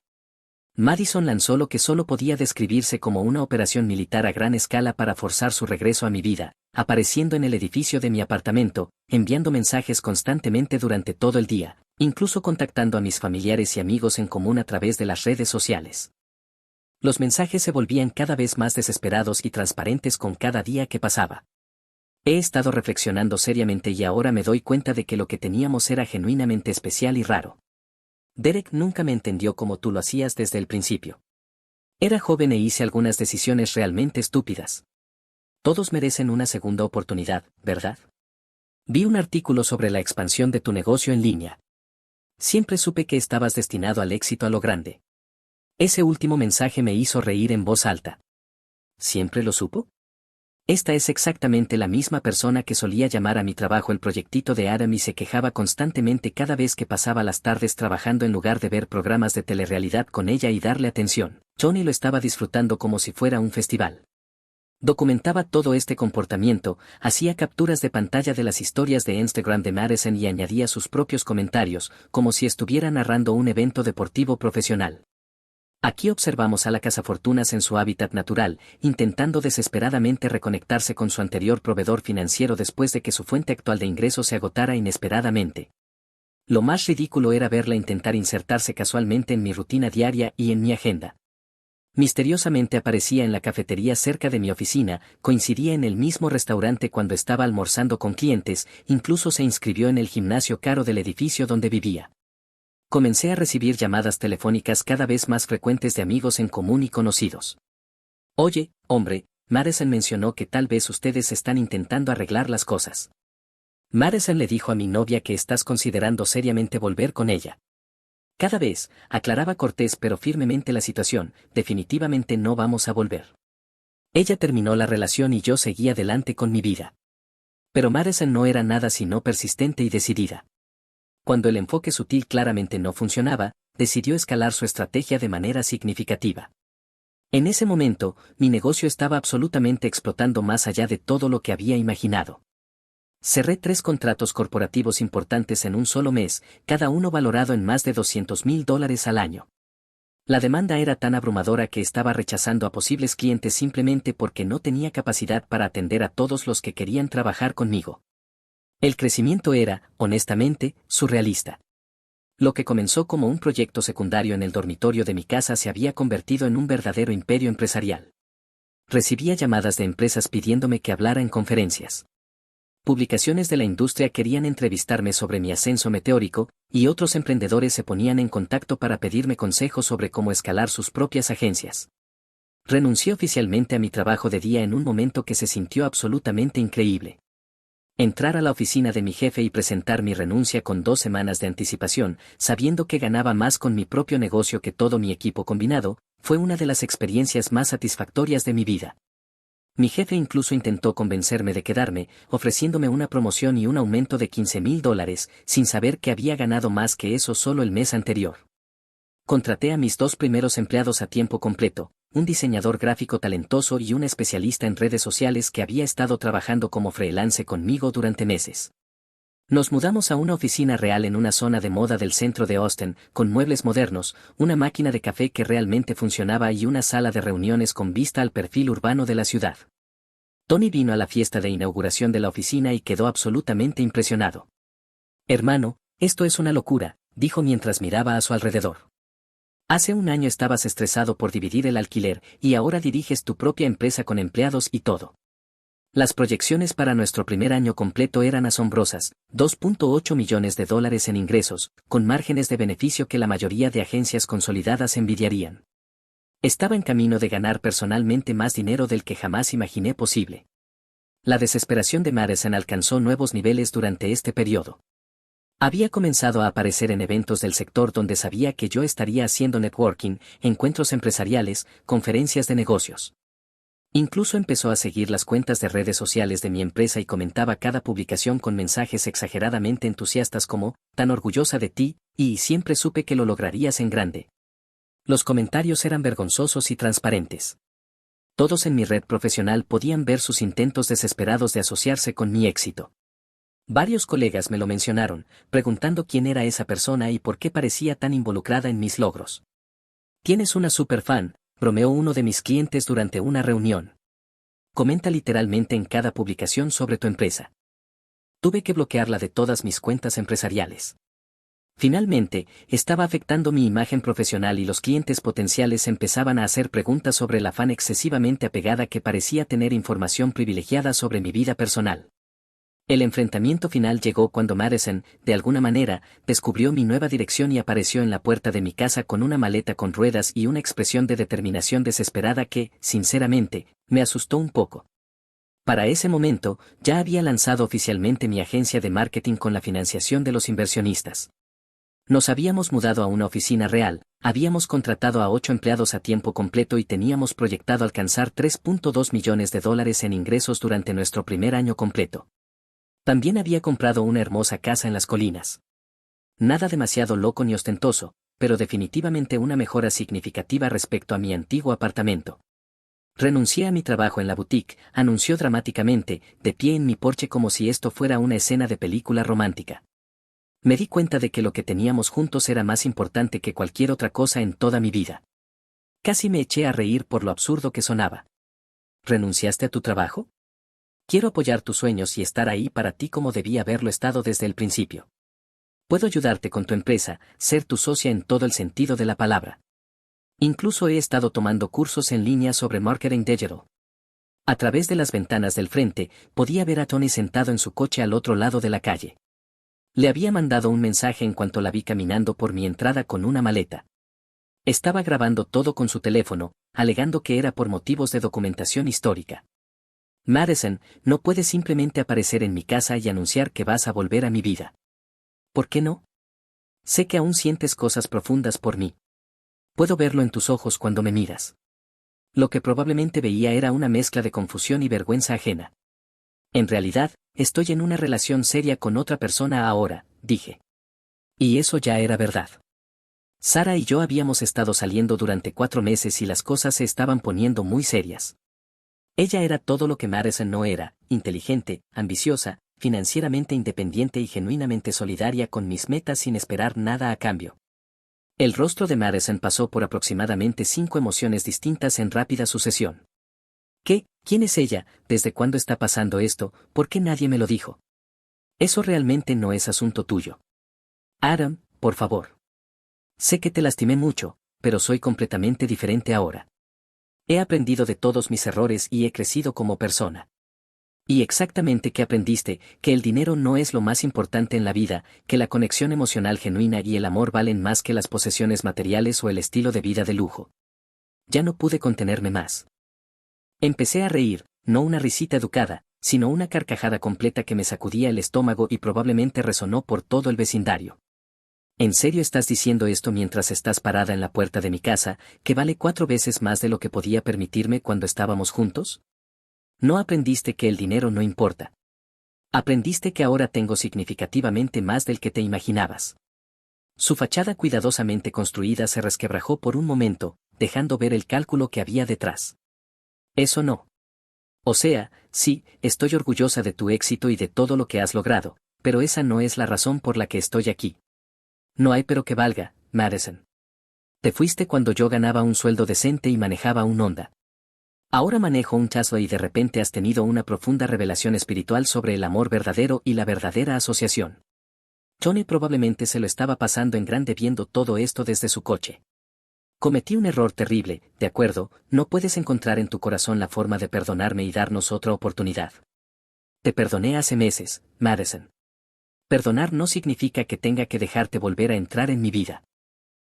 Madison lanzó lo que solo podía describirse como una operación militar a gran escala para forzar su regreso a mi vida, apareciendo en el edificio de mi apartamento, enviando mensajes constantemente durante todo el día, incluso contactando a mis familiares y amigos en común a través de las redes sociales. Los mensajes se volvían cada vez más desesperados y transparentes con cada día que pasaba. He estado reflexionando seriamente y ahora me doy cuenta de que lo que teníamos era genuinamente especial y raro. Derek nunca me entendió como tú lo hacías desde el principio. Era joven e hice algunas decisiones realmente estúpidas. Todos merecen una segunda oportunidad, ¿verdad? Vi un artículo sobre la expansión de tu negocio en línea. Siempre supe que estabas destinado al éxito a lo grande. Ese último mensaje me hizo reír en voz alta. ¿Siempre lo supo? Esta es exactamente la misma persona que solía llamar a mi trabajo el proyectito de Adam y se quejaba constantemente cada vez que pasaba las tardes trabajando en lugar de ver programas de telerrealidad con ella y darle atención. Johnny lo estaba disfrutando como si fuera un festival. Documentaba todo este comportamiento, hacía capturas de pantalla de las historias de Instagram de Madison y añadía sus propios comentarios, como si estuviera narrando un evento deportivo profesional. Aquí observamos a la cazafortunas en su hábitat natural, intentando desesperadamente reconectarse con su anterior proveedor financiero después de que su fuente actual de ingresos se agotara inesperadamente. Lo más ridículo era verla intentar insertarse casualmente en mi rutina diaria y en mi agenda. Misteriosamente aparecía en la cafetería cerca de mi oficina, coincidía en el mismo restaurante cuando estaba almorzando con clientes, incluso se inscribió en el gimnasio caro del edificio donde vivía. Comencé a recibir llamadas telefónicas cada vez más frecuentes de amigos en común y conocidos. Oye, hombre, Madison mencionó que tal vez ustedes están intentando arreglar las cosas. Madison le dijo a mi novia que estás considerando seriamente volver con ella. Cada vez, aclaraba cortés pero firmemente la situación, definitivamente no vamos a volver. Ella terminó la relación y yo seguí adelante con mi vida. Pero Madison no era nada sino persistente y decidida. Cuando el enfoque sutil claramente no funcionaba, decidió escalar su estrategia de manera significativa. En ese momento, mi negocio estaba absolutamente explotando más allá de todo lo que había imaginado. Cerré 3 contratos corporativos importantes en un solo mes, cada uno valorado en más de $200,000 al año. La demanda era tan abrumadora que estaba rechazando a posibles clientes simplemente porque no tenía capacidad para atender a todos los que querían trabajar conmigo. El crecimiento era, honestamente, surrealista. Lo que comenzó como un proyecto secundario en el dormitorio de mi casa se había convertido en un verdadero imperio empresarial. Recibía llamadas de empresas pidiéndome que hablara en conferencias. Publicaciones de la industria querían entrevistarme sobre mi ascenso meteórico, y otros emprendedores se ponían en contacto para pedirme consejos sobre cómo escalar sus propias agencias. Renuncié oficialmente a mi trabajo de día en un momento que se sintió absolutamente increíble. Entrar a la oficina de mi jefe y presentar mi renuncia con 2 semanas de anticipación, sabiendo que ganaba más con mi propio negocio que todo mi equipo combinado, fue una de las experiencias más satisfactorias de mi vida. Mi jefe incluso intentó convencerme de quedarme, ofreciéndome una promoción y un aumento de $15,000, sin saber que había ganado más que eso solo el mes anterior. Contraté a mis 2 primeros empleados a tiempo completo, un diseñador gráfico talentoso y un especialista en redes sociales que había estado trabajando como freelance conmigo durante meses. Nos mudamos a una oficina real en una zona de moda del centro de Austin, con muebles modernos, una máquina de café que realmente funcionaba y una sala de reuniones con vista al perfil urbano de la ciudad. Tony vino a la fiesta de inauguración de la oficina y quedó absolutamente impresionado. Hermano, esto es una locura, dijo mientras miraba a su alrededor. Hace un año estabas estresado por dividir el alquiler y ahora diriges tu propia empresa con empleados y todo. Las proyecciones para nuestro primer año completo eran asombrosas, $2.8 millones en ingresos, con márgenes de beneficio que la mayoría de agencias consolidadas envidiarían. Estaba en camino de ganar personalmente más dinero del que jamás imaginé posible. La desesperación de Madison alcanzó nuevos niveles durante este periodo. Había comenzado a aparecer en eventos del sector donde sabía que yo estaría haciendo networking, encuentros empresariales, conferencias de negocios. Incluso empezó a seguir las cuentas de redes sociales de mi empresa y comentaba cada publicación con mensajes exageradamente entusiastas como, tan orgullosa de ti, y siempre supe que lo lograrías en grande. Los comentarios eran vergonzosos y transparentes. Todos en mi red profesional podían ver sus intentos desesperados de asociarse con mi éxito. Varios colegas me lo mencionaron, preguntando quién era esa persona y por qué parecía tan involucrada en mis logros. Tienes una superfan, bromeó uno de mis clientes durante una reunión. Comenta literalmente en cada publicación sobre tu empresa. Tuve que bloquearla de todas mis cuentas empresariales. Finalmente, estaba afectando mi imagen profesional y los clientes potenciales empezaban a hacer preguntas sobre la fan excesivamente apegada que parecía tener información privilegiada sobre mi vida personal. El enfrentamiento final llegó cuando Madison, de alguna manera, descubrió mi nueva dirección y apareció en la puerta de mi casa con una maleta con ruedas y una expresión de determinación desesperada que, sinceramente, me asustó un poco. Para ese momento, ya había lanzado oficialmente mi agencia de marketing con la financiación de los inversionistas. Nos habíamos mudado a una oficina real, habíamos contratado a 8 empleados a tiempo completo y teníamos proyectado alcanzar $3.2 millones en ingresos durante nuestro primer año completo. También había comprado una hermosa casa en las colinas. Nada demasiado loco ni ostentoso, pero definitivamente una mejora significativa respecto a mi antiguo apartamento. Renuncié a mi trabajo en la boutique, anunció dramáticamente, de pie en mi porche como si esto fuera una escena de película romántica. Me di cuenta de que lo que teníamos juntos era más importante que cualquier otra cosa en toda mi vida. Casi me eché a reír por lo absurdo que sonaba. ¿Renunciaste a tu trabajo? Quiero apoyar tus sueños y estar ahí para ti como debía haberlo estado desde el principio. Puedo ayudarte con tu empresa, ser tu socia en todo el sentido de la palabra. Incluso he estado tomando cursos en línea sobre marketing digital. A través de las ventanas del frente, podía ver a Tony sentado en su coche al otro lado de la calle. Le había mandado un mensaje en cuanto la vi caminando por mi entrada con una maleta. Estaba grabando todo con su teléfono, alegando que era por motivos de documentación histórica. Madison, no puedes simplemente aparecer en mi casa y anunciar que vas a volver a mi vida. ¿Por qué no? Sé que aún sientes cosas profundas por mí. Puedo verlo en tus ojos cuando me miras. Lo que probablemente veía era una mezcla de confusión y vergüenza ajena. En realidad, estoy en una relación seria con otra persona ahora, dije. Y eso ya era verdad. Sara y yo habíamos estado saliendo durante 4 meses y las cosas se estaban poniendo muy serias. Ella era todo lo que Madison no era, inteligente, ambiciosa, financieramente independiente y genuinamente solidaria con mis metas sin esperar nada a cambio. El rostro de Madison pasó por aproximadamente 5 emociones distintas en rápida sucesión. ¿Qué? ¿Quién es ella? ¿Desde cuándo está pasando esto? ¿Por qué nadie me lo dijo? Eso realmente no es asunto tuyo. Adam, por favor. Sé que te lastimé mucho, pero soy completamente diferente ahora. He aprendido de todos mis errores y he crecido como persona. Y exactamente que aprendiste, que el dinero no es lo más importante en la vida, que la conexión emocional genuina y el amor valen más que las posesiones materiales o el estilo de vida de lujo. Ya no pude contenerme más. Empecé a reír, no una risita educada, sino una carcajada completa que me sacudía el estómago y probablemente resonó por todo el vecindario. ¿En serio estás diciendo esto mientras estás parada en la puerta de mi casa, que vale 4 veces más de lo que podía permitirme cuando estábamos juntos? No aprendiste que el dinero no importa. Aprendiste que ahora tengo significativamente más del que te imaginabas. Su fachada cuidadosamente construida se resquebrajó por un momento, dejando ver el cálculo que había detrás. Eso no. O sea, sí, estoy orgullosa de tu éxito y de todo lo que has logrado, pero esa no es la razón por la que estoy aquí. No hay pero que valga, Madison. Te fuiste cuando yo ganaba un sueldo decente y manejaba un Honda. Ahora manejo un Tesla y de repente has tenido una profunda revelación espiritual sobre el amor verdadero y la verdadera asociación. Tony probablemente se lo estaba pasando en grande viendo todo esto desde su coche. Cometí un error terrible, de acuerdo, no puedes encontrar en tu corazón la forma de perdonarme y darnos otra oportunidad. Te perdoné hace meses, Madison. Perdonar no significa que tenga que dejarte volver a entrar en mi vida.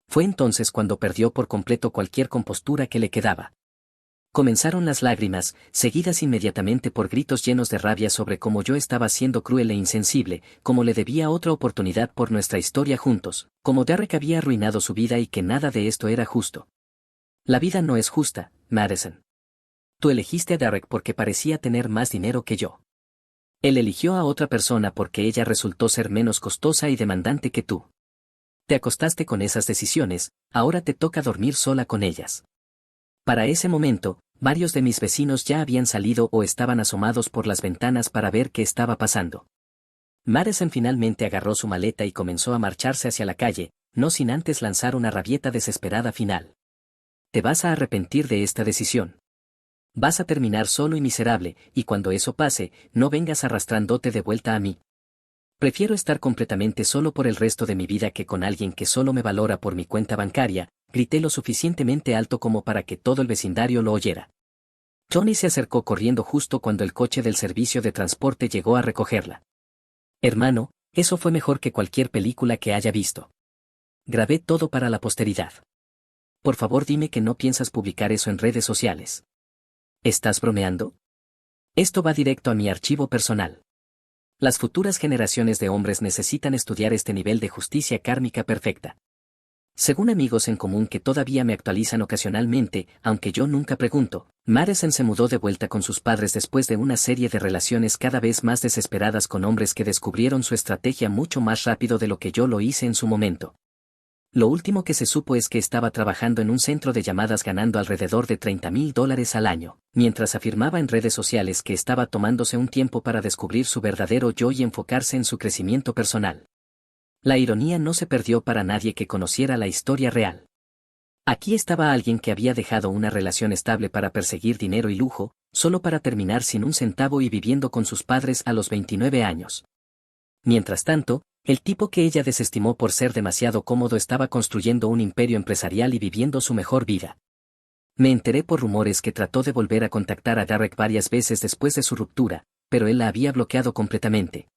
Fue entonces cuando perdió por completo cualquier compostura que le quedaba. Comenzaron las lágrimas, seguidas inmediatamente por gritos llenos de rabia sobre cómo yo estaba siendo cruel e insensible, cómo le debía otra oportunidad por nuestra historia juntos, cómo Derek había arruinado su vida y que nada de esto era justo. La vida no es justa, Madison. Tú elegiste a Derek porque parecía tener más dinero que yo. Él eligió a otra persona porque ella resultó ser menos costosa y demandante que tú. Te acostaste con esas decisiones, ahora te toca dormir sola con ellas. Para ese momento, varios de mis vecinos ya habían salido o estaban asomados por las ventanas para ver qué estaba pasando. Madison finalmente agarró su maleta y comenzó a marcharse hacia la calle, no sin antes lanzar una rabieta desesperada final. Te vas a arrepentir de esta decisión. Vas a terminar solo y miserable, y cuando eso pase, no vengas arrastrándote de vuelta a mí. Prefiero estar completamente solo por el resto de mi vida que con alguien que solo me valora por mi cuenta bancaria, grité lo suficientemente alto como para que todo el vecindario lo oyera. Tony se acercó corriendo justo cuando el coche del servicio de transporte llegó a recogerla. Hermano, eso fue mejor que cualquier película que haya visto. Grabé todo para la posteridad. Por favor dime que no piensas publicar eso en redes sociales. ¿Estás bromeando? Esto va directo a mi archivo personal. Las futuras generaciones de hombres necesitan estudiar este nivel de justicia kármica perfecta. Según amigos en común que todavía me actualizan ocasionalmente, aunque yo nunca pregunto, Madison se mudó de vuelta con sus padres después de una serie de relaciones cada vez más desesperadas con hombres que descubrieron su estrategia mucho más rápido de lo que yo lo hice en su momento. Lo último que se supo es que estaba trabajando en un centro de llamadas ganando alrededor de $30,000 al año, mientras afirmaba en redes sociales que estaba tomándose un tiempo para descubrir su verdadero yo y enfocarse en su crecimiento personal. La ironía no se perdió para nadie que conociera la historia real. Aquí estaba alguien que había dejado una relación estable para perseguir dinero y lujo, solo para terminar sin un centavo y viviendo con sus padres a los 29 años. Mientras tanto, el tipo que ella desestimó por ser demasiado cómodo estaba construyendo un imperio empresarial y viviendo su mejor vida. Me enteré por rumores que trató de volver a contactar a Derek varias veces después de su ruptura, pero él la había bloqueado completamente.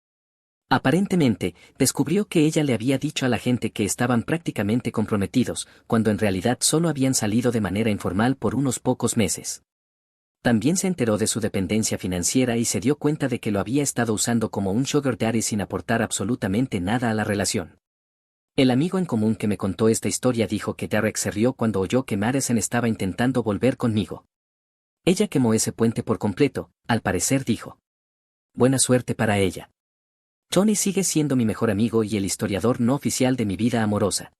Aparentemente, descubrió que ella le había dicho a la gente que estaban prácticamente comprometidos, cuando en realidad solo habían salido de manera informal por unos pocos meses. También se enteró de su dependencia financiera y se dio cuenta de que lo había estado usando como un sugar daddy sin aportar absolutamente nada a la relación. El amigo en común que me contó esta historia dijo que Derek se rió cuando oyó que Madison estaba intentando volver conmigo. Ella quemó ese puente por completo, al parecer dijo. Buena suerte para ella. Tony sigue siendo mi mejor amigo y el historiador no oficial de mi vida amorosa.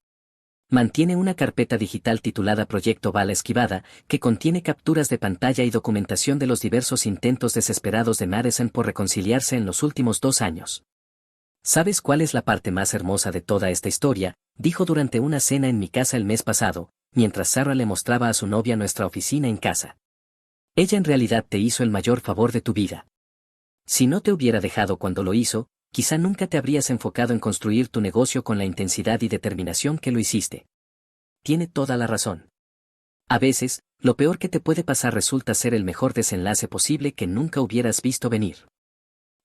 Mantiene una carpeta digital titulada Proyecto Bala Esquivada, que contiene capturas de pantalla y documentación de los diversos intentos desesperados de Madison por reconciliarse en los últimos 2 años. ¿Sabes cuál es la parte más hermosa de toda esta historia?, dijo durante una cena en mi casa el mes pasado, mientras Sarah le mostraba a su novia nuestra oficina en casa. Ella en realidad te hizo el mayor favor de tu vida. Si no te hubiera dejado cuando lo hizo, quizá nunca te habrías enfocado en construir tu negocio con la intensidad y determinación que lo hiciste. Tiene toda la razón. A veces, lo peor que te puede pasar resulta ser el mejor desenlace posible que nunca hubieras visto venir.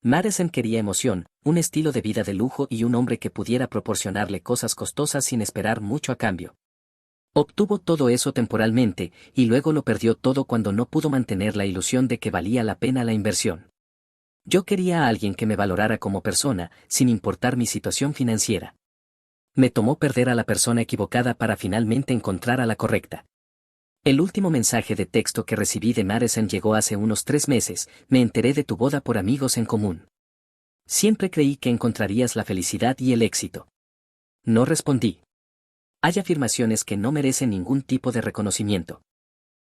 Madison quería emoción, un estilo de vida de lujo y un hombre que pudiera proporcionarle cosas costosas sin esperar mucho a cambio. Obtuvo todo eso temporalmente, y luego lo perdió todo cuando no pudo mantener la ilusión de que valía la pena la inversión. Yo quería a alguien que me valorara como persona, sin importar mi situación financiera. Me tomó perder a la persona equivocada para finalmente encontrar a la correcta. El último mensaje de texto que recibí de Madison llegó hace unos 3 meses, me enteré de tu boda por amigos en común. Siempre creí que encontrarías la felicidad y el éxito. No respondí. Hay afirmaciones que no merecen ningún tipo de reconocimiento.